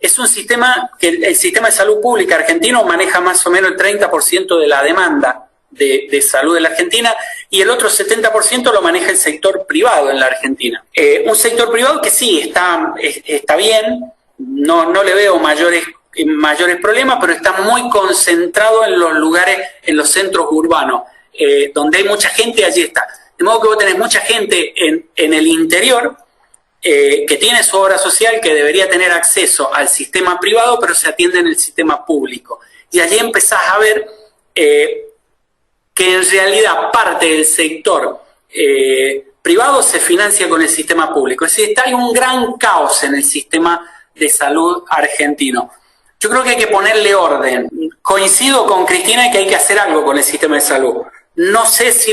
Speaker 6: Es un sistema que el sistema de salud pública argentino maneja más o menos el 30% de la demanda de salud de la Argentina, y el otro 70% lo maneja el sector privado en la Argentina. Un sector privado que sí está bien, no le veo mayores problemas, pero está muy concentrado en los lugares, en los centros urbanos. Donde hay mucha gente, allí está. De modo que vos tenés mucha gente en el interior que tiene su obra social, que debería tener acceso al sistema privado, pero se atiende en el sistema público. Y allí empezás a ver que en realidad parte del sector privado se financia con el sistema público. Es decir, hay un gran caos en el sistema de salud argentino. Yo creo que hay que ponerle orden. Coincido con Cristina en que hay que hacer algo con el sistema de salud. No sé si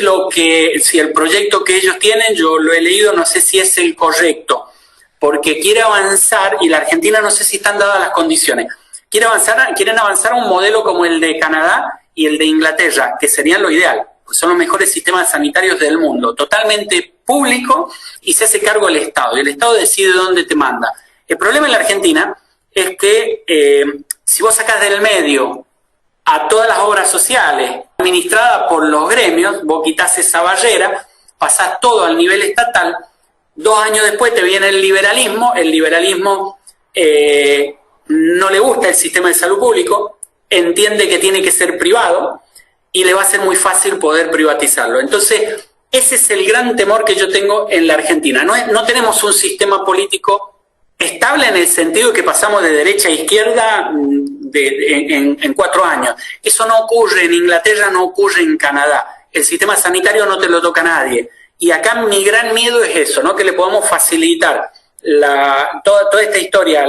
Speaker 6: el proyecto que ellos tienen, yo lo he leído, no sé si es el correcto, porque quiere avanzar, y la Argentina no sé si están dadas las condiciones. Quieren avanzar a un modelo como el de Canadá y el de Inglaterra, que serían lo ideal, pues son los mejores sistemas sanitarios del mundo, totalmente público, y se hace cargo el Estado, y el Estado decide dónde te manda. El problema en la Argentina es que si vos sacás del medio a todas las obras sociales administradas por los gremios, vos quitás esa barrera, pasás todo al nivel estatal, 2 años después te viene el liberalismo no le gusta el sistema de salud público, entiende que tiene que ser privado y le va a ser muy fácil poder privatizarlo. Entonces, ese es el gran temor que yo tengo en la Argentina. No tenemos un sistema político estable en el sentido de que pasamos de derecha a izquierda en 4 años. Eso no ocurre en Inglaterra, no ocurre en Canadá. El sistema sanitario no te lo toca nadie. Y acá mi gran miedo es eso, ¿no? Que le podamos facilitar toda esta historia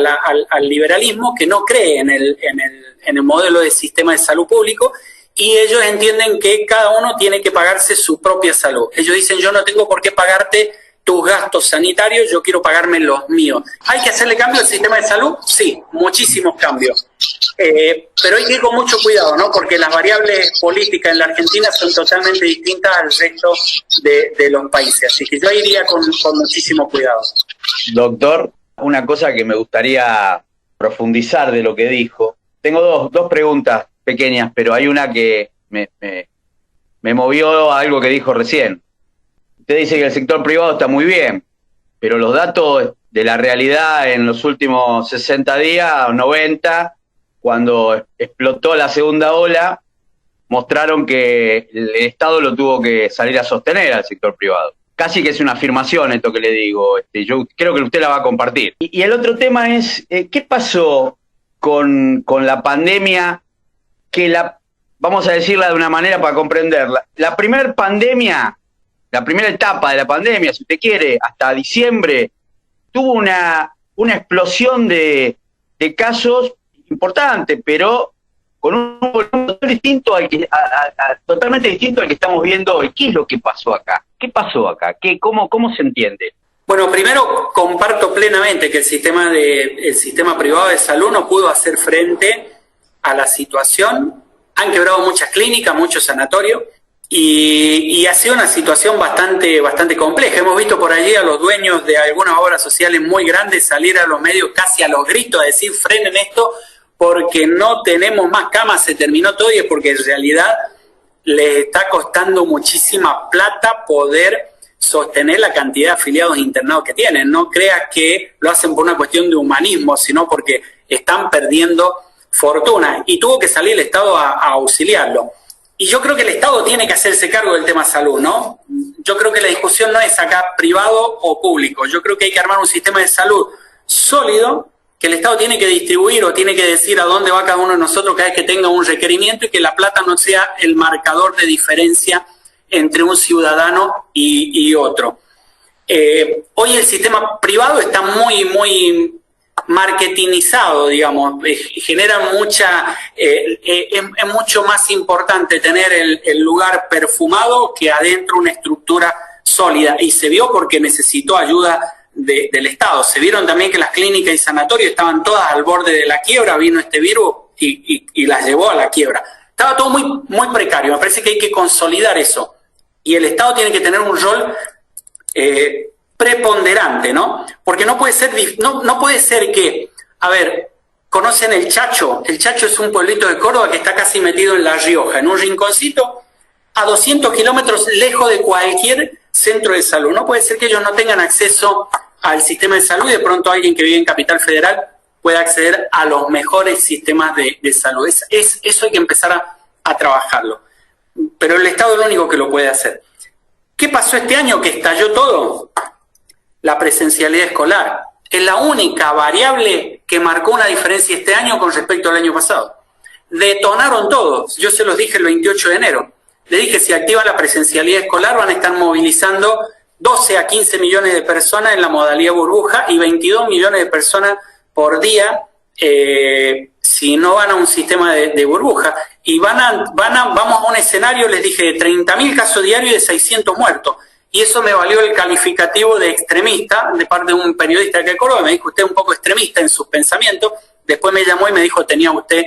Speaker 6: al liberalismo, que no cree en el modelo de sistema de salud público, y ellos entienden que cada uno tiene que pagarse su propia salud. Ellos dicen, yo no tengo por qué pagarte tus gastos sanitarios, yo quiero pagarme los míos. ¿Hay que hacerle cambio al sistema de salud? Sí, muchísimos cambios. Pero hay que ir con mucho cuidado, ¿no? Porque las variables políticas en la Argentina son totalmente distintas al resto de los países. Así que yo iría con muchísimo cuidado.
Speaker 2: Doctor, una cosa que me gustaría profundizar de lo que dijo. Tengo dos preguntas pequeñas, pero hay una que me movió a algo que dijo recién. Usted dice que el sector privado está muy bien, pero los datos de la realidad en los últimos 60 días, 90, cuando explotó la segunda ola, mostraron que el Estado lo tuvo que salir a sostener al sector privado. Casi que es una afirmación esto que le digo. Yo creo que usted la va a compartir. Y el otro tema es, ¿qué pasó con la pandemia? Vamos a decirla de una manera para comprenderla. La primera etapa de la pandemia, si usted quiere, hasta diciembre, tuvo una explosión de casos importante, pero con un volumen totalmente distinto al que estamos viendo hoy. ¿Qué es lo que pasó acá? ¿Qué pasó acá? ¿Cómo se entiende?
Speaker 6: Bueno, primero comparto plenamente que el sistema privado de salud no pudo hacer frente a la situación. Han quebrado muchas clínicas, muchos sanatorios, Y ha sido una situación bastante compleja. Hemos visto por allí a los dueños de algunas obras sociales muy grandes salir a los medios casi a los gritos a decir frenen esto porque no tenemos más camas, se terminó todo, y es porque en realidad les está costando muchísima plata poder sostener la cantidad de afiliados internados que tienen. No creas que lo hacen por una cuestión de humanismo, sino porque están perdiendo fortuna. Y tuvo que salir el Estado a auxiliarlo. Y yo creo que el Estado tiene que hacerse cargo del tema salud, ¿no? Yo creo que la discusión no es acá privado o público. Yo creo que hay que armar un sistema de salud sólido, que el Estado tiene que distribuir o tiene que decir a dónde va cada uno de nosotros cada vez que tenga un requerimiento, y que la plata no sea el marcador de diferencia entre un ciudadano y otro. Hoy el sistema privado está muy marketingizado, digamos, genera es mucho más importante tener el lugar perfumado que adentro una estructura sólida, y se vio porque necesitó ayuda del Estado. Se vieron también que las clínicas y sanatorios estaban todas al borde de la quiebra, vino este virus y las llevó a la quiebra. Estaba todo muy precario. Me parece que hay que consolidar eso, y el Estado tiene que tener un rol preponderante, ¿no? Porque no puede ser que, a ver, ¿conocen el Chacho? El Chacho es un pueblito de Córdoba que está casi metido en La Rioja, en un rinconcito a 200 kilómetros lejos de cualquier centro de salud. No puede ser que ellos no tengan acceso al sistema de salud y de pronto alguien que vive en Capital Federal pueda acceder a los mejores sistemas de salud. Eso hay que empezar a trabajarlo. Pero el Estado es lo único que lo puede hacer. ¿Qué pasó este año que estalló todo? La presencialidad escolar. Es la única variable que marcó una diferencia este año con respecto al año pasado. Detonaron todos. Yo se los dije el 28 de enero. Le dije, si activa la presencialidad escolar van a estar movilizando 12 a 15 millones de personas en la modalidad burbuja y 22 millones de personas por día si no van a un sistema de burbuja. Y vamos a un escenario, les dije, de 30.000 casos diarios y de 600 muertos. Y eso me valió el calificativo de extremista de parte de un periodista de Córdoba. Me dijo, usted es un poco extremista en sus pensamientos. Después me llamó y me dijo, tenía usted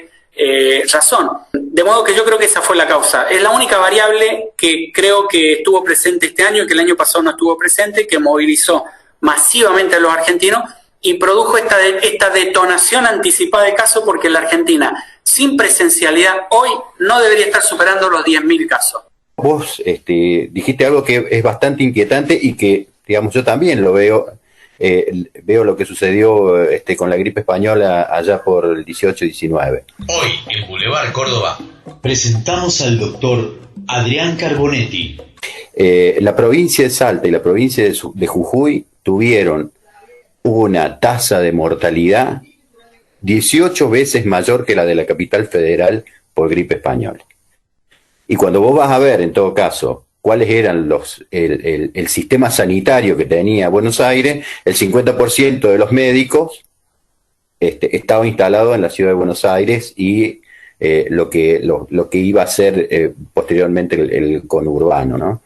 Speaker 6: razón. De modo que yo creo que esa fue la causa. Es la única variable que creo que estuvo presente este año y que el año pasado no estuvo presente, que movilizó masivamente a los argentinos y produjo esta detonación anticipada de casos, porque la Argentina, sin presencialidad, hoy no debería estar superando los 10.000 casos.
Speaker 9: Vos dijiste algo que es bastante inquietante y que, digamos, yo también lo veo. Veo lo que sucedió con la gripe española allá por el 18-19.
Speaker 10: Hoy, en Boulevard Córdoba, presentamos al doctor Adrián Carbonetti.
Speaker 9: La provincia de Salta y la provincia de Jujuy tuvieron una tasa de mortalidad 18 veces mayor que la de la capital federal por gripe española. Y cuando vos vas a ver, en todo caso, cuáles eran el sistema sanitario que tenía Buenos Aires, el 50% de los médicos estaba instalado en la ciudad de Buenos Aires y lo que iba a ser posteriormente el conurbano, ¿no?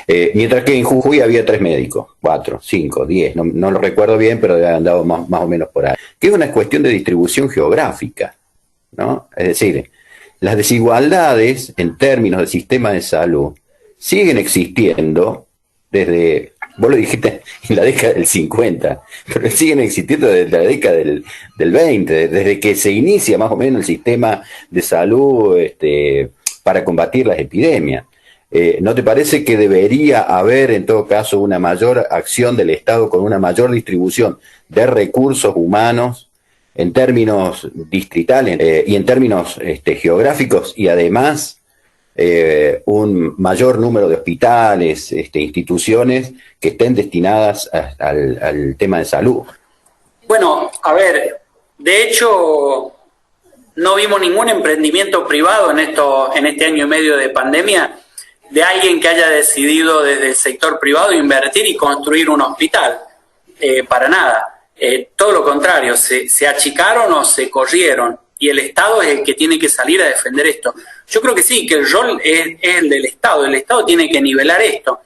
Speaker 9: Mientras que en Jujuy había 3 médicos, 4, 5, 10, no lo recuerdo bien, pero habían andado más o menos por ahí. Que es una cuestión de distribución geográfica, ¿no? Es decir, las desigualdades en términos de sistema de salud siguen existiendo desde, vos lo dijiste, en la década del 50, pero siguen existiendo desde la década del 20, desde que se inicia más o menos el sistema de salud para combatir las epidemias. ¿No te parece que debería haber, en todo caso, una mayor acción del Estado con una mayor distribución de recursos humanos en términos distritales y en términos geográficos, y además un mayor número de hospitales, instituciones que estén destinadas al tema de salud?
Speaker 6: Bueno, a ver, de hecho no vimos ningún emprendimiento privado en este año y medio de pandemia de alguien que haya decidido desde el sector privado invertir y construir un hospital, para nada. Todo lo contrario, se achicaron o se corrieron, y el Estado es el que tiene que salir a defender esto. Yo creo que sí, que el rol es el del Estado. El Estado tiene que nivelar esto.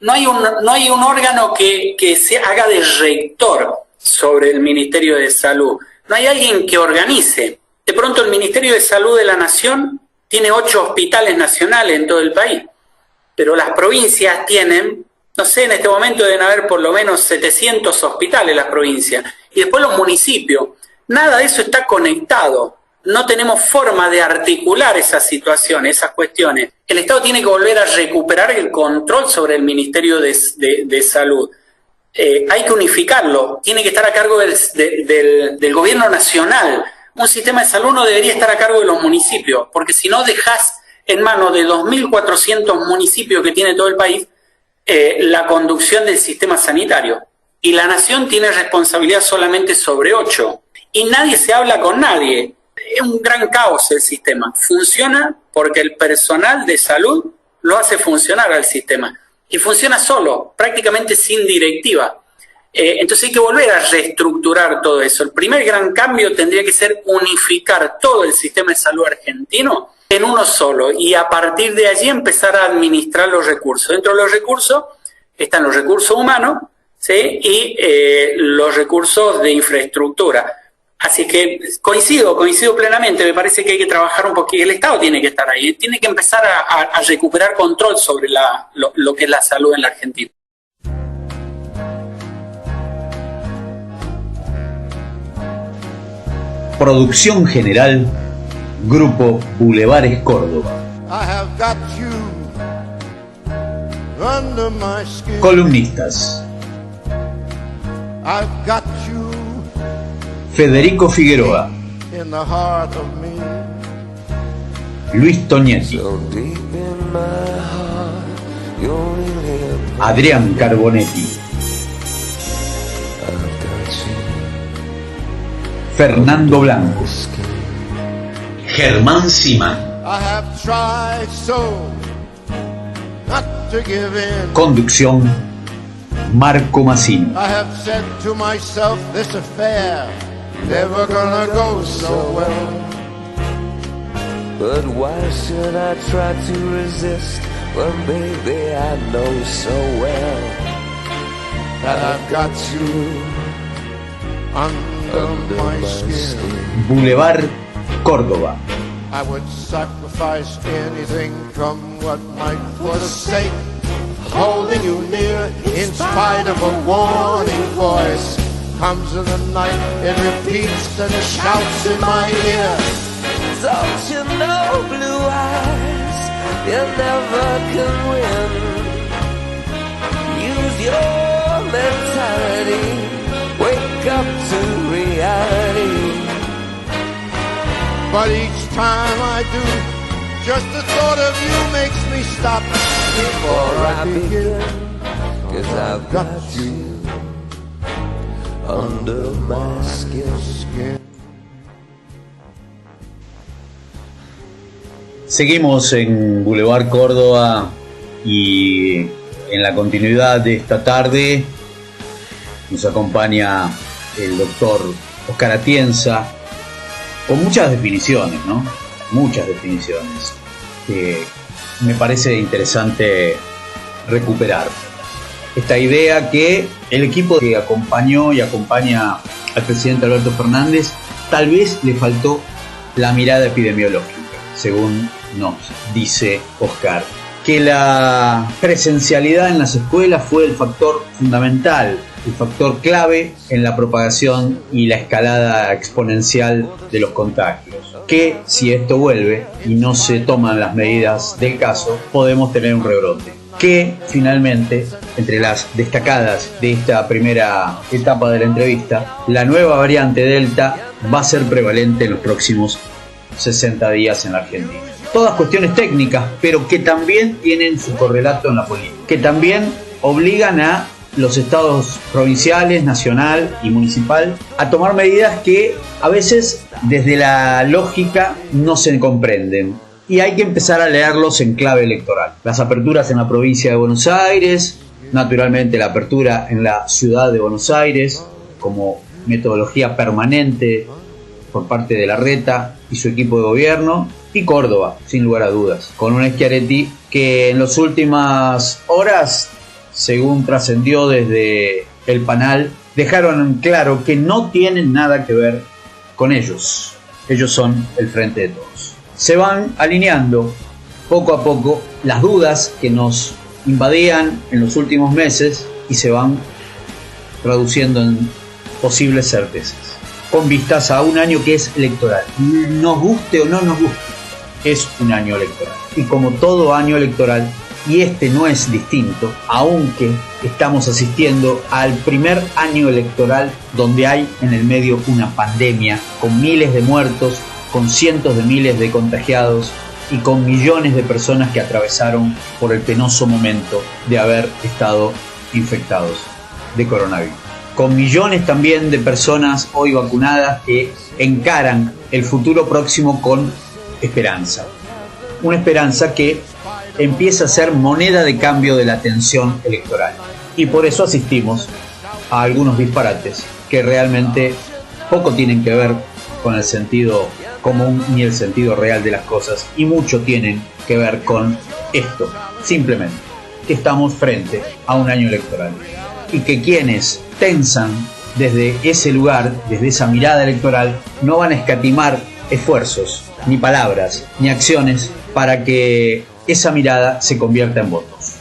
Speaker 6: No hay un órgano que se haga de rector sobre el Ministerio de Salud. No hay alguien que organice. De pronto el Ministerio de Salud de la Nación tiene 8 hospitales nacionales en todo el país. pero las provincias tienen, no sé, en este momento deben haber por lo menos 700 hospitales las provincias, y después los municipios. Nada de eso está conectado. No tenemos forma de articular esas situaciones, esas cuestiones. El Estado tiene que volver a recuperar el control sobre el Ministerio de Salud. Hay que unificarlo, tiene que estar a cargo del gobierno nacional. Un sistema de salud no debería estar a cargo de los municipios, porque si no dejás en manos de 2.400 municipios que tiene todo el país la conducción del sistema sanitario. Y la nación tiene responsabilidad solamente sobre 8. Y nadie se habla con nadie. Es un gran caos el sistema. Funciona porque el personal de salud lo hace funcionar al sistema. Y funciona solo, prácticamente sin directiva. Entonces hay que volver a reestructurar todo eso. El primer gran cambio tendría que ser unificar todo el sistema de salud argentino en uno solo y a partir de allí empezar a administrar los recursos. Dentro de los recursos están los recursos humanos, ¿sí? Y los recursos de infraestructura. Así que coincido plenamente, me parece que hay que trabajar un poquito, el Estado tiene que estar ahí, tiene que empezar a recuperar control sobre lo que es la salud en la Argentina.
Speaker 10: Producción general, Grupo Bulevares Córdoba. Columnistas: Federico Figueroa, Luis Tonietti, Adrián Carbonetti, Fernando Blanco, Germán Simán. Conducción: Marco Massini.
Speaker 13: Never gonna go so well. But why should I try to resist when baby I know so well that I've got you under my skin.
Speaker 10: Boulevard Córdoba.
Speaker 13: I would sacrifice anything, come what might, for the sake of holding you near, in spite of a warning voice. Comes in the night, it repeats and it shouts in my ear. Don't you know, blue eyes, you never can win. Use your mentality, wake up to reality. But each time I do, just the thought of you makes me stop before I begin. 'Cause I've got you under my skin.
Speaker 10: Seguimos en Boulevard Córdoba y en la continuidad de esta tarde nos acompaña el doctor Oscar Atienza con muchas definiciones, ¿no? Muchas definiciones que me parece interesante recuperar. Esta idea que el equipo que acompañó y acompaña al presidente Alberto Fernández tal vez le faltó la mirada epidemiológica, según nos dice Oscar. Que la presencialidad en las escuelas fue el factor fundamental, el factor clave en la propagación y la escalada exponencial de los contagios. Que si esto vuelve y no se toman las medidas del caso, podemos tener un rebrote. Que finalmente, entre las destacadas de esta primera etapa de la entrevista, la nueva variante Delta va a ser prevalente en los próximos 60 días en la Argentina. Todas cuestiones técnicas, pero que también tienen su correlato en la política, que también obligan a los estados provinciales, nacional y municipal a tomar medidas que a veces desde la lógica no se comprenden. Y hay que empezar a leerlos en clave electoral. Las aperturas en la provincia de Buenos Aires, naturalmente la apertura en la ciudad de Buenos Aires como metodología permanente por parte de Larreta y su equipo de gobierno, y Córdoba, sin lugar a dudas, con un Schiaretti que en las últimas horas, según trascendió desde el Panal, dejaron en claro que no tienen nada que ver con ellos. Ellos son el Frente de Todos. Se van alineando poco a poco las dudas que nos invadían en los últimos meses y se van traduciendo en posibles certezas, con vistas a un año que es electoral. Nos guste o no nos guste, es un año electoral. Y como todo año electoral, y este no es distinto, aunque estamos asistiendo al primer año electoral donde hay en el medio una pandemia, con miles de muertos, con cientos de miles de contagiados y con millones de personas que atravesaron por el penoso momento de haber estado infectados de coronavirus. Con millones también de personas hoy vacunadas que encaran el futuro próximo con esperanza. Una esperanza que empieza a ser moneda de cambio de la tensión electoral. Y por eso asistimos a algunos disparates que realmente poco tienen que ver con el sentido común ni el sentido real de las cosas, y mucho tienen que ver con esto, simplemente, que estamos frente a un año electoral y que quienes tensan desde ese lugar, desde esa mirada electoral, no van a escatimar esfuerzos, ni palabras, ni acciones para que esa mirada se convierta en votos,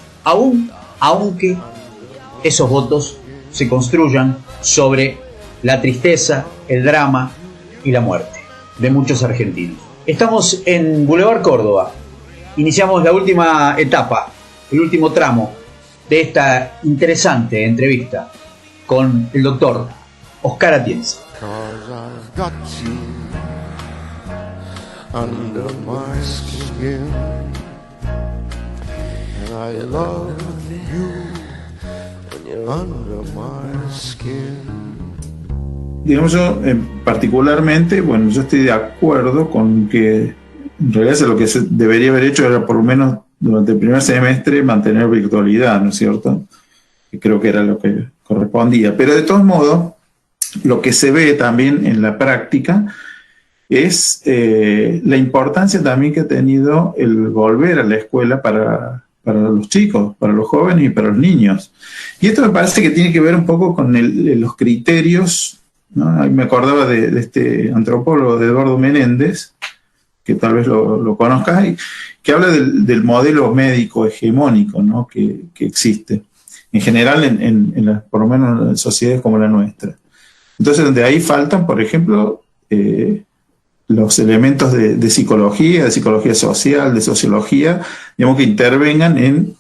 Speaker 10: aunque esos votos se construyan sobre la tristeza, el drama y la muerte de muchos argentinos. Estamos en Boulevard Córdoba. Iniciamos la última etapa, el último tramo de esta interesante entrevista con el doctor Oscar Atienza.
Speaker 13: Under my skin, and I love you when you're under my skin.
Speaker 12: Digamos, yo particularmente, bueno, yo estoy de acuerdo con que en realidad lo que se debería haber hecho era por lo menos durante el primer semestre mantener virtualidad, ¿no es cierto? Y creo que era lo que correspondía. Pero de todos modos, lo que se ve también en la práctica es la importancia también que ha tenido el volver a la escuela para los chicos, para los jóvenes y para los niños. Y esto me parece que tiene que ver un poco con los criterios, ¿no? Ahí me acordaba de este antropólogo, de Eduardo Menéndez, que tal vez lo conozcas, que habla del modelo médico hegemónico, ¿no? que existe, en general, por lo menos en sociedades como la nuestra. Entonces, donde ahí faltan, por ejemplo, los elementos de psicología social, de sociología, digamos, que intervengan en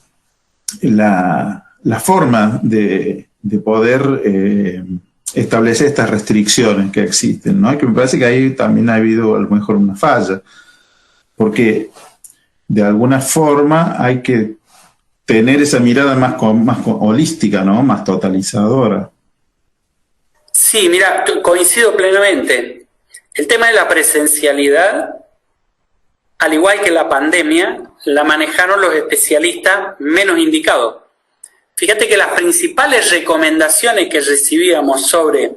Speaker 12: la forma de poder establecer estas restricciones que existen, ¿no? Y que me parece que ahí también ha habido a lo mejor una falla, porque de alguna forma hay que tener esa mirada más holística, ¿no? Más totalizadora.
Speaker 6: Sí, mira, coincido plenamente. El tema de la presencialidad, al igual que la pandemia, la manejaron los especialistas menos indicados. Fíjate que las principales recomendaciones que recibíamos sobre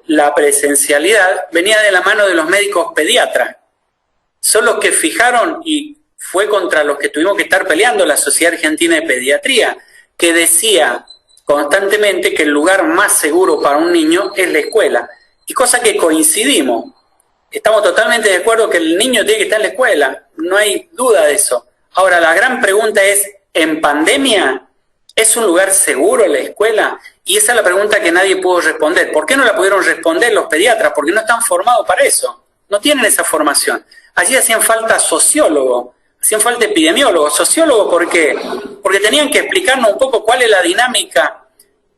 Speaker 6: la presencialidad venían de la mano de los médicos pediatras. Son los que fijaron, y fue contra los que tuvimos que estar peleando, la Sociedad Argentina de Pediatría, que decía constantemente que el lugar más seguro para un niño es la escuela. Y cosa que coincidimos. Estamos totalmente de acuerdo que el niño tiene que estar en la escuela, no hay duda de eso. Ahora, la gran pregunta es, ¿en pandemia es un lugar seguro la escuela? Y esa es la pregunta que nadie pudo responder. ¿Por qué no la pudieron responder los pediatras? Porque no están formados para eso, no tienen esa formación. Allí hacían falta sociólogos, hacían falta epidemiólogos. Sociólogos, ¿por qué? Porque tenían que explicarnos un poco cuál es la dinámica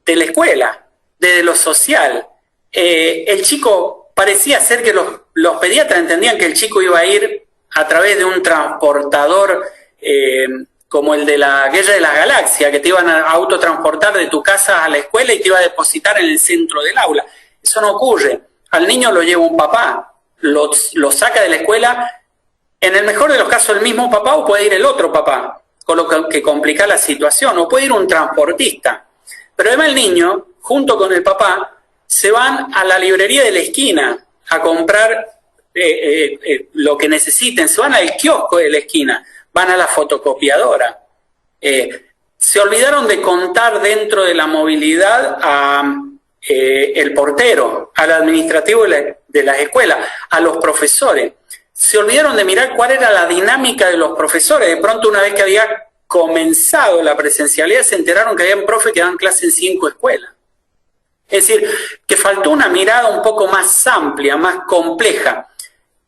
Speaker 6: de la escuela, desde lo social. El chico, parecía ser que los pediatras entendían que el chico iba a ir a través de un transportador como el de la Guerra de las Galaxias, que te iban a autotransportar de tu casa a la escuela y te iba a depositar en el centro del aula. Eso no ocurre. Al niño lo lleva un papá, lo saca de la escuela, en el mejor de los casos el mismo papá, o puede ir el otro papá, con lo que complica la situación, o puede ir un transportista. Pero además el niño, junto con el papá, se van a la librería de la esquina a comprar lo que necesiten, se van al kiosco de la esquina, van a la fotocopiadora. Se olvidaron de contar dentro de la movilidad a el portero, al administrativo de las escuelas, a los profesores. se olvidaron de mirar cuál era la dinámica de los profesores. De pronto, una vez que había comenzado la presencialidad, se enteraron que había profes que daban clase en 5 escuelas. Es decir, que faltó una mirada un poco más amplia, más compleja.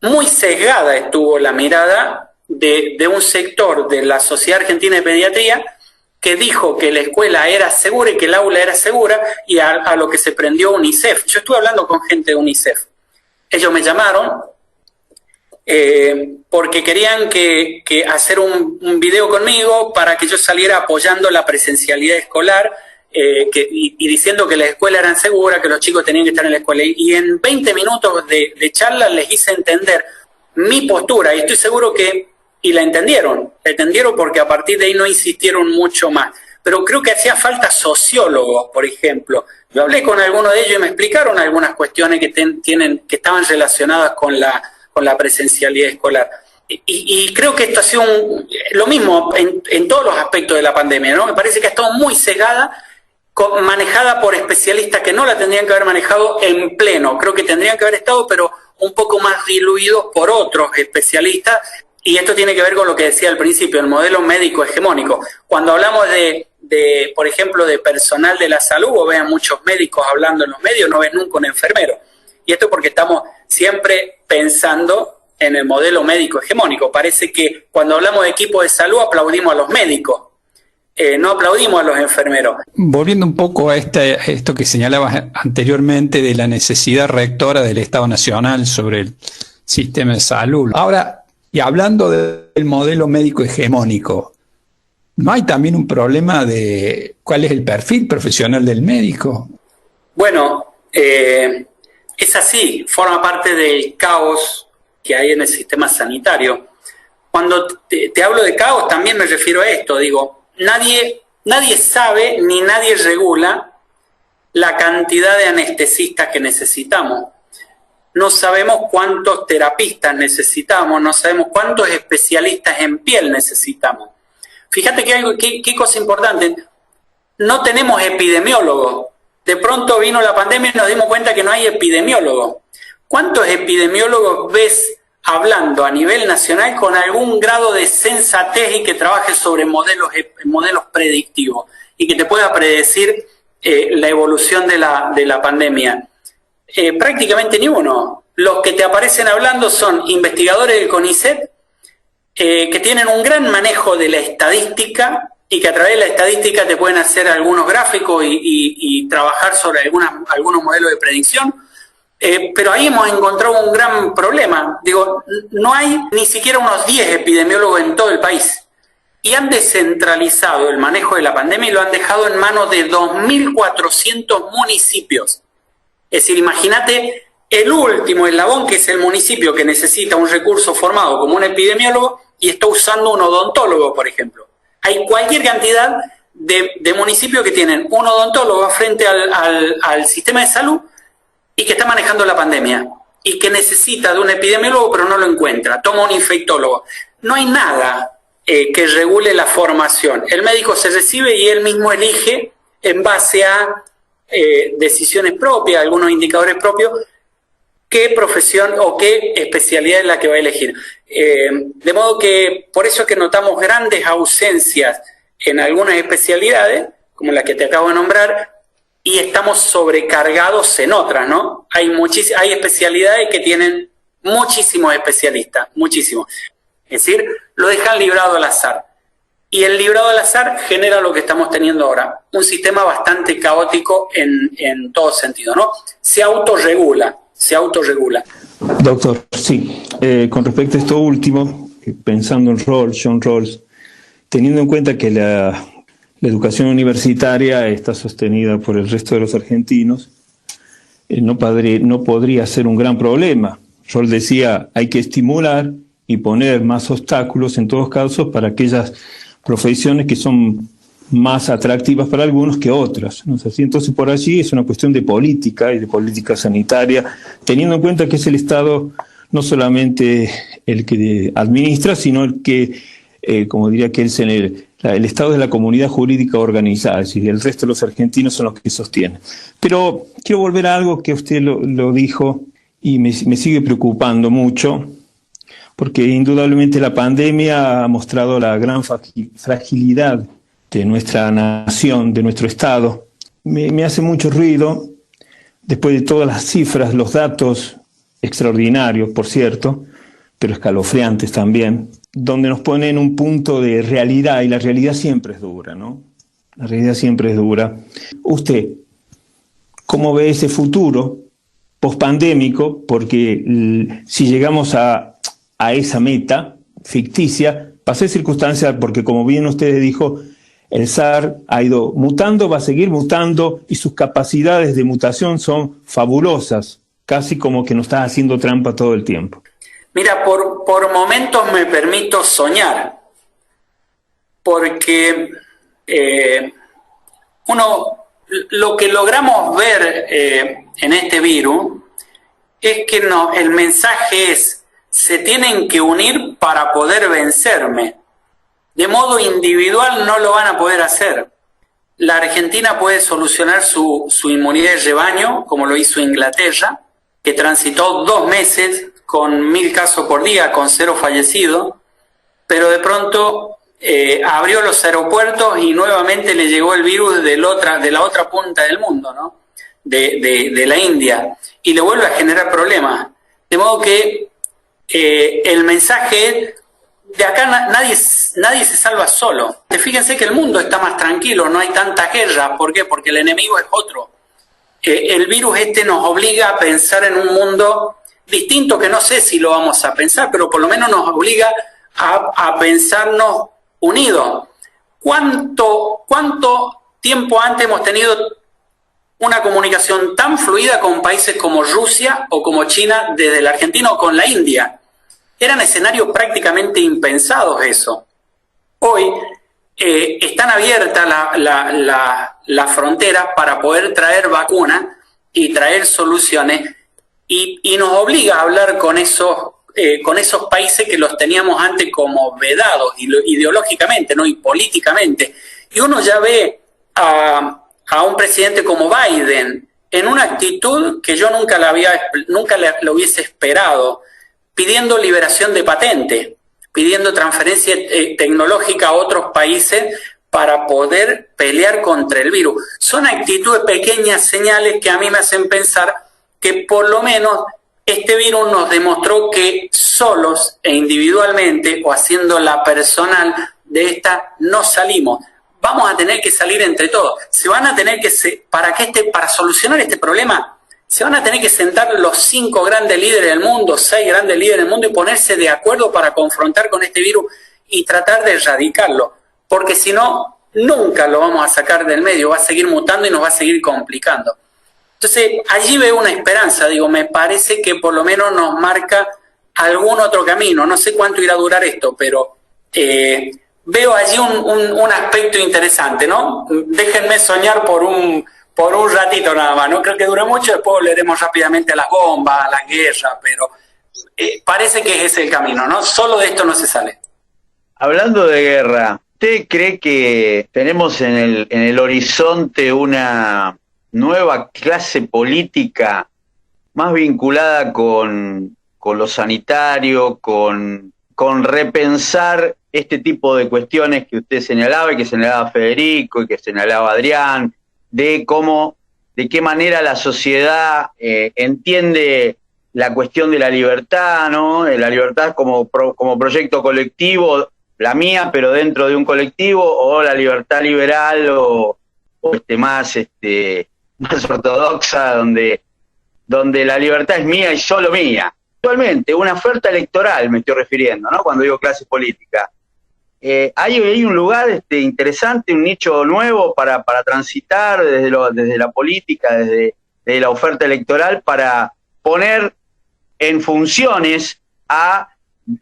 Speaker 6: Muy sesgada estuvo la mirada de un sector de la Sociedad Argentina de Pediatría que dijo que la escuela era segura y que el aula era segura, y a lo que se prendió UNICEF. Yo estuve hablando con gente de UNICEF. Ellos me llamaron porque querían que hacer un video conmigo para que yo saliera apoyando la presencialidad escolar y diciendo que las escuelas eran seguras, que los chicos tenían que estar en la escuela. Y en 20 minutos de charla les hice entender mi postura, y estoy seguro que la entendieron porque a partir de ahí no insistieron mucho más. Pero creo que hacía falta sociólogos, por ejemplo. Yo hablé con algunos de ellos y me explicaron algunas cuestiones que estaban relacionadas con la presencialidad escolar. Y creo que esto ha sido lo mismo en todos los aspectos de la pandemia, ¿no? Me parece que ha estado muy cegada, manejada por especialistas que no la tendrían que haber manejado en pleno. Creo que tendrían que haber estado, pero un poco más diluidos por otros especialistas. Y esto tiene que ver con lo que decía al principio, el modelo médico hegemónico. Cuando hablamos por ejemplo, de personal de la salud, vos ves a muchos médicos hablando en los medios, no ves nunca un enfermero. Y esto porque estamos siempre pensando en el modelo médico hegemónico. Parece que cuando hablamos de equipo de salud aplaudimos a los médicos, no aplaudimos a los enfermeros.
Speaker 11: Volviendo un poco a esto que señalabas anteriormente de la necesidad rectora del Estado Nacional sobre el sistema de salud. Ahora, y hablando del modelo médico hegemónico, ¿no hay también un problema de cuál es el perfil profesional del médico?
Speaker 6: Bueno, es así, forma parte del caos que hay en el sistema sanitario. Cuando te hablo de caos, también me refiero a esto. Digo, nadie sabe ni nadie regula la cantidad de anestesistas que necesitamos. No sabemos cuántos terapistas necesitamos, no sabemos cuántos especialistas en piel necesitamos. Fíjate que qué cosa importante, no tenemos epidemiólogos. De pronto vino la pandemia y nos dimos cuenta que no hay epidemiólogos. ¿Cuántos epidemiólogos ves hablando a nivel nacional con algún grado de sensatez y que trabaje sobre modelos predictivos y que te pueda predecir la evolución de la pandemia? Prácticamente ni uno. Los que te aparecen hablando son investigadores del CONICET que tienen un gran manejo de la estadística y que a través de la estadística te pueden hacer algunos gráficos y trabajar sobre algunos modelos de predicción. Pero ahí hemos encontrado un gran problema. Digo, no hay ni siquiera unos 10 epidemiólogos en todo el país. Y han descentralizado el manejo de la pandemia y lo han dejado en manos de 2.400 municipios. Es decir, imagínate el último eslabón, que es el municipio que necesita un recurso formado como un epidemiólogo y está usando un odontólogo, por ejemplo. Hay cualquier cantidad de municipios que tienen un odontólogo frente al sistema de salud y que está manejando la pandemia y que necesita de un epidemiólogo pero no lo encuentra, toma un infectólogo. No hay nada que regule la formación. El médico se recibe y él mismo elige en base a decisiones propias, algunos indicadores propios, qué profesión o qué especialidad es la que va a elegir. De modo que por eso es que notamos grandes ausencias en algunas especialidades, como la que te acabo de nombrar, y estamos sobrecargados en otras, ¿no? Hay especialidades que tienen muchísimos especialistas, muchísimos. Es decir, lo dejan librado al azar. Y el librado al azar genera lo que estamos teniendo ahora, un sistema bastante caótico en todo sentido, ¿no? Se autorregula.
Speaker 5: Doctor, sí, con respecto a esto último, pensando en John Rawls, teniendo en cuenta que la educación universitaria está sostenida por el resto de los argentinos, no podría ser un gran problema. Rawls decía, hay que estimular y poner más obstáculos en todos casos para aquellas profesiones que son más atractivas para algunos que otras, ¿no es así? Entonces por allí es una cuestión de política y de política sanitaria, teniendo en cuenta que es el Estado no solamente el que administra, sino el que, como diría que es el Estado de la comunidad jurídica organizada, es decir, el resto de los argentinos son los que sostienen. Pero quiero volver a algo que usted lo dijo y me sigue preocupando mucho, porque indudablemente la pandemia ha mostrado la gran fragilidad de nuestra nación, de nuestro Estado. Me hace mucho ruido, después de todas las cifras, los datos extraordinarios, por cierto, pero escalofriantes también, donde nos ponen un punto de realidad, y la realidad siempre es dura, ¿no? La realidad siempre es dura. Usted, ¿cómo ve ese futuro pospandémico? Porque si llegamos a esa meta ficticia, va a ser circunstancial, porque como bien usted dijo, el SARS ha ido mutando, va a seguir mutando, y sus capacidades de mutación son fabulosas, casi como que nos está haciendo trampa todo el tiempo.
Speaker 6: Mira, por momentos me permito soñar, porque lo que logramos ver en este virus es que el mensaje es: se tienen que unir para poder vencerme. De modo individual no lo van a poder hacer. La Argentina puede solucionar su inmunidad de rebaño, como lo hizo Inglaterra, que transitó 2 meses con 1000 casos por día, con 0 fallecidos, pero de pronto abrió los aeropuertos y nuevamente le llegó el virus de la otra punta del mundo, ¿no? De la India, y le vuelve a generar problemas. De modo que el mensaje de acá, nadie se salva solo. Fíjense que el mundo está más tranquilo, no hay tanta guerra. ¿Por qué? Porque el enemigo es otro. El virus nos obliga a pensar en un mundo distinto, que no sé si lo vamos a pensar, pero por lo menos nos obliga a pensarnos unidos. ¿Cuánto tiempo antes hemos tenido una comunicación tan fluida con países como Rusia o como China desde la Argentina o con la India? Eran escenarios prácticamente impensados eso. Hoy están abiertas las fronteras para poder traer vacunas y traer soluciones, y nos obliga a hablar con esos países que los teníamos antes como vedados ideológicamente, ¿no? Y políticamente. Y uno ya ve a un presidente como Biden en una actitud que yo nunca lo hubiese esperado, pidiendo liberación de patentes, pidiendo transferencia tecnológica a otros países para poder pelear contra el virus. Son actitudes, pequeñas señales que a mí me hacen pensar que por lo menos este virus nos demostró que solos e individualmente, o haciéndola personal de esta, no salimos. Vamos a tener que salir entre todos. Se van a tener que, para solucionar este problema, se van a tener que sentar los 5 grandes líderes del mundo, 6 grandes líderes del mundo, y ponerse de acuerdo para confrontar con este virus y tratar de erradicarlo. Porque si no, nunca lo vamos a sacar del medio, va a seguir mutando y nos va a seguir complicando. Entonces, allí veo una esperanza, me parece que por lo menos nos marca algún otro camino. No sé cuánto irá a durar esto, pero veo allí un aspecto interesante, ¿no? Déjenme soñar por un ratito nada más, no creo que dure mucho, después volveremos rápidamente a las bombas, a la guerra, pero parece que ese es el camino, ¿no? Solo de esto no se sale.
Speaker 2: Hablando de guerra, ¿usted cree que tenemos en el horizonte una nueva clase política más vinculada con lo sanitario, con repensar este tipo de cuestiones que usted señalaba y que señalaba Federico y que señalaba Adrián, de qué manera la sociedad entiende la cuestión de la libertad, ¿no? La libertad como proyecto colectivo, la mía, pero dentro de un colectivo, o la libertad liberal o más ortodoxa, donde la libertad es mía y solo mía. Actualmente, una oferta electoral me estoy refiriendo, ¿no? Cuando digo clase política. Hay un lugar interesante, un nicho nuevo para transitar desde la política, desde la oferta electoral, para poner en funciones a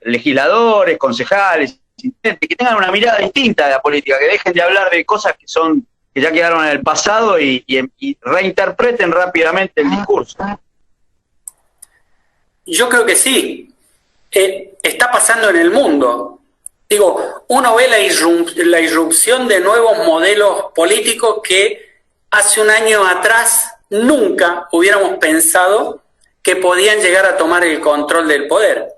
Speaker 2: legisladores, concejales, que tengan una mirada distinta de la política, que dejen de hablar de cosas que ya quedaron en el pasado y reinterpreten rápidamente el discurso.
Speaker 6: Yo creo que sí. Está pasando en el mundo. Uno ve la irrupción de nuevos modelos políticos que hace un año atrás nunca hubiéramos pensado que podían llegar a tomar el control del poder.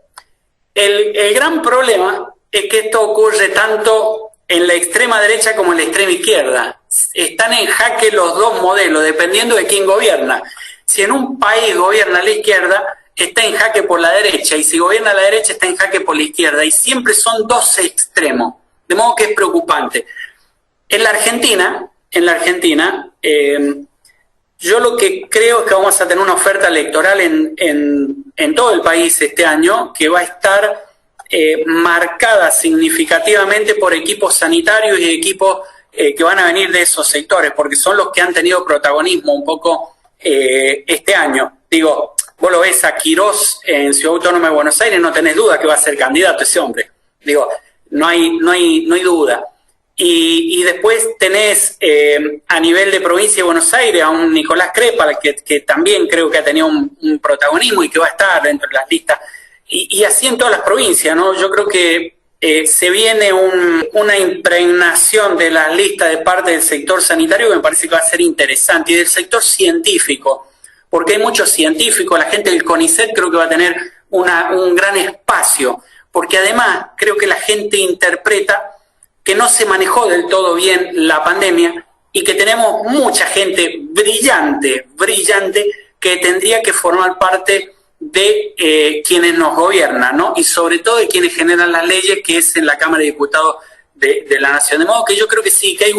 Speaker 6: El gran problema es que esto ocurre tanto en la extrema derecha como en la extrema izquierda. Están en jaque los dos modelos, dependiendo de quién gobierna. Si en un país gobierna la izquierda, está en jaque por la derecha, y si gobierna la derecha, está en jaque por la izquierda, y siempre son dos extremos, de modo que es preocupante. En la Argentina, yo lo que creo es que vamos a tener una oferta electoral en todo el país este año que va a estar marcada significativamente por equipos sanitarios y equipos que van a venir de esos sectores, porque son los que han tenido protagonismo un poco este año. Digo, vos lo ves a Quirós en Ciudad Autónoma de Buenos Aires, no tenés duda que va a ser candidato ese hombre. Digo, no hay duda. Y después tenés a nivel de provincia de Buenos Aires a un Nicolás Crepa, que también creo que ha tenido un protagonismo y que va a estar dentro de las listas. Y así en todas las provincias, ¿no? Yo creo que se viene una impregnación de las listas de parte del sector sanitario que me parece que va a ser interesante, y del sector científico, porque hay muchos científicos, la gente del CONICET creo que va a tener un gran espacio, porque además creo que la gente interpreta que no se manejó del todo bien la pandemia y que tenemos mucha gente brillante, que tendría que formar parte de quienes nos gobiernan, ¿no? Y sobre todo de quienes generan las leyes, que es en la Cámara de Diputados de la Nación. De modo que yo creo que sí, que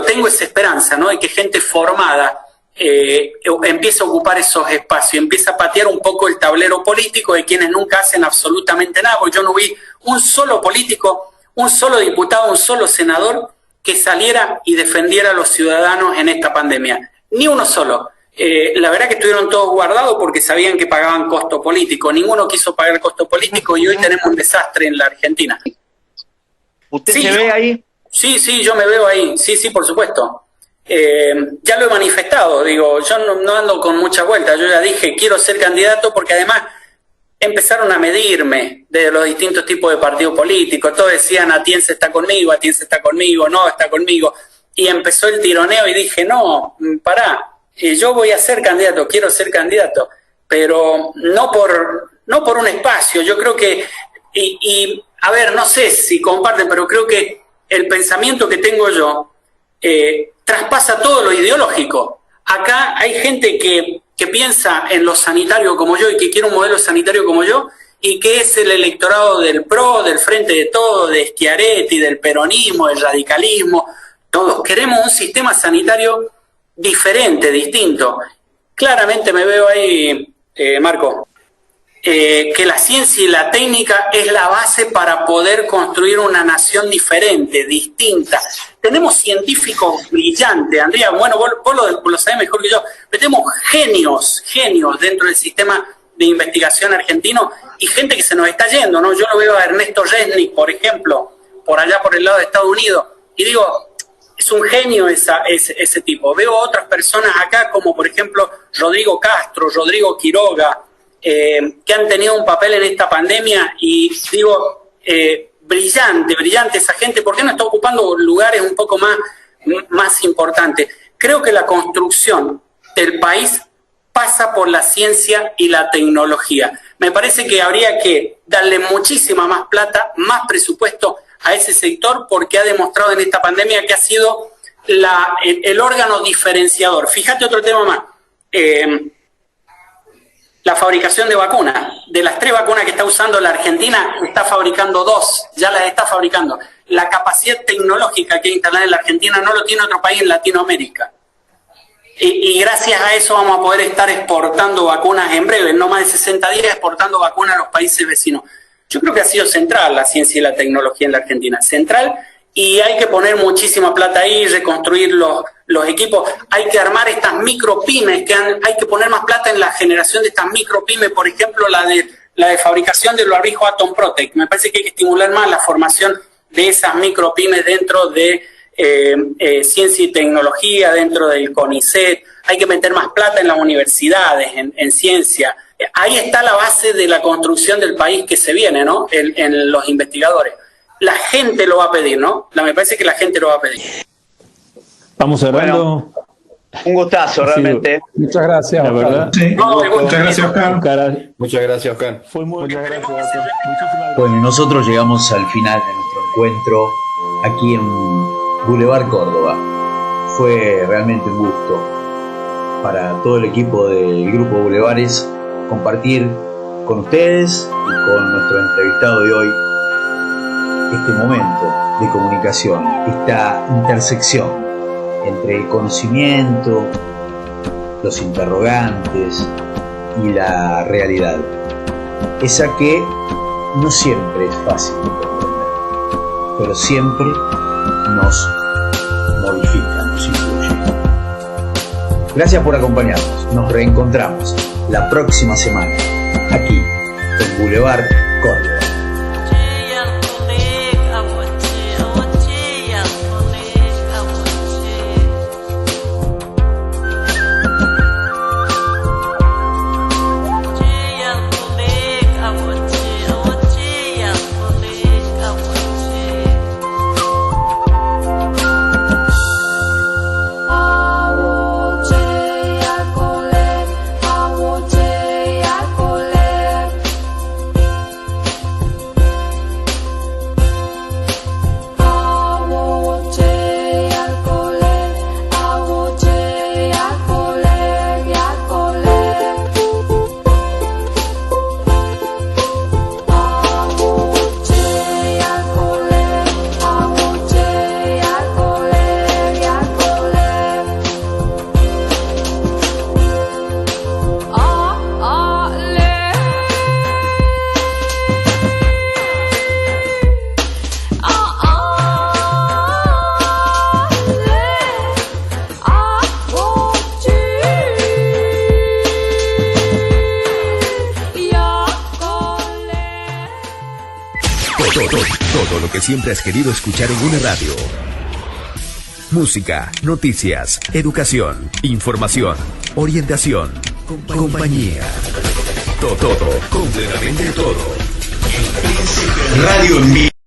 Speaker 6: tengo esa esperanza, ¿no? De que gente formada empieza a ocupar esos espacios, empieza a patear un poco el tablero político de quienes nunca hacen absolutamente nada, porque yo no vi un solo político, un solo diputado, un solo senador que saliera y defendiera a los ciudadanos en esta pandemia. Ni uno solo. La verdad que estuvieron todos guardados porque sabían que pagaban costo político. Ninguno quiso pagar el costo político y hoy tenemos un desastre en la Argentina.
Speaker 2: ¿Usted se ve ahí?
Speaker 6: Sí, yo me veo ahí. Sí, por supuesto. Ya lo he manifestado, digo, yo no ando con mucha vuelta. Yo ya dije, quiero ser candidato, porque además empezaron a medirme de los distintos tipos de partidos políticos. Todos decían, Atienza está conmigo, no, está conmigo. Y empezó el tironeo y dije, no, pará, yo voy a ser candidato, quiero ser candidato, pero no por un espacio. Yo creo que, a ver, no sé si comparten, pero creo que el pensamiento que tengo yo traspasa todo lo ideológico. Acá hay gente que piensa en lo sanitario como yo y que quiere un modelo sanitario como yo, y que es el electorado del PRO, del Frente de Todo, de Schiaretti, del peronismo, del radicalismo. Todos queremos un sistema sanitario diferente, distinto. Claramente me veo ahí, Marco, que la ciencia y la técnica es la base para poder construir una nación diferente, distinta. Tenemos científicos brillantes, Andrea, bueno, vos lo sabés mejor que yo, pero tenemos genios dentro del sistema de investigación argentino, y gente que se nos está yendo, ¿no? Yo lo veo a Ernesto Resnick, por ejemplo, por allá por el lado de Estados Unidos, y digo, es un genio ese tipo. Veo otras personas acá, como por ejemplo Rodrigo Castro, Rodrigo Quiroga, que han tenido un papel en esta pandemia, y digo, brillante esa gente. ¿Por qué no está ocupando lugares un poco más importantes? Creo que la construcción del país pasa por la ciencia y la tecnología. Me parece que habría que darle muchísima más plata, más presupuesto a ese sector, porque ha demostrado en esta pandemia que ha sido el órgano diferenciador. Fíjate otro tema más. La fabricación de vacunas. De las 3 vacunas que está usando la Argentina, está fabricando 2, ya las está fabricando. La capacidad tecnológica que hay instalada en la Argentina no lo tiene otro país en Latinoamérica. Y gracias a eso vamos a poder estar exportando vacunas en breve, no más de 60 días exportando vacunas a los países vecinos. Yo creo que ha sido central la ciencia y la tecnología en la Argentina, central, y hay que poner muchísima plata ahí, reconstruir los equipos, hay que armar estas micropymes, hay que poner más plata en la generación de estas micropymes, por ejemplo la de fabricación del barbijo Atom Protect. Me parece que hay que estimular más la formación de esas micropymes dentro de ciencia y tecnología, dentro del CONICET. Hay que meter más plata en las universidades, en ciencia. Ahí está la base de la construcción del país que se viene, ¿no? En los investigadores. La gente lo va a pedir, ¿no? Me parece que la gente lo va a pedir.
Speaker 5: Vamos cerrando.
Speaker 2: Un gustazo, realmente.
Speaker 11: Muchas gracias,
Speaker 5: la verdad.
Speaker 12: Sí. Muchas gracias, Oscar.
Speaker 9: Muchas gracias, Oscar.
Speaker 5: Fue muchas gracias, Oscar. Muchísimas gracias.
Speaker 10: Bueno, y nosotros llegamos al final de nuestro encuentro aquí en Boulevard Córdoba. Fue realmente un gusto para todo el equipo del Grupo Boulevares compartir con ustedes y con nuestro entrevistado de hoy este momento de comunicación, esta intersección entre el conocimiento, los interrogantes y la realidad, esa que no siempre es fácil de comprender, pero siempre nos modifica, nos influye. Gracias por acompañarnos, nos reencontramos la próxima semana aquí en Boulevard Córdoba.
Speaker 1: Todo lo que siempre has querido escuchar en una radio. Música, noticias, educación, información, orientación, compañía. Todo, completamente todo. Radio en vivo.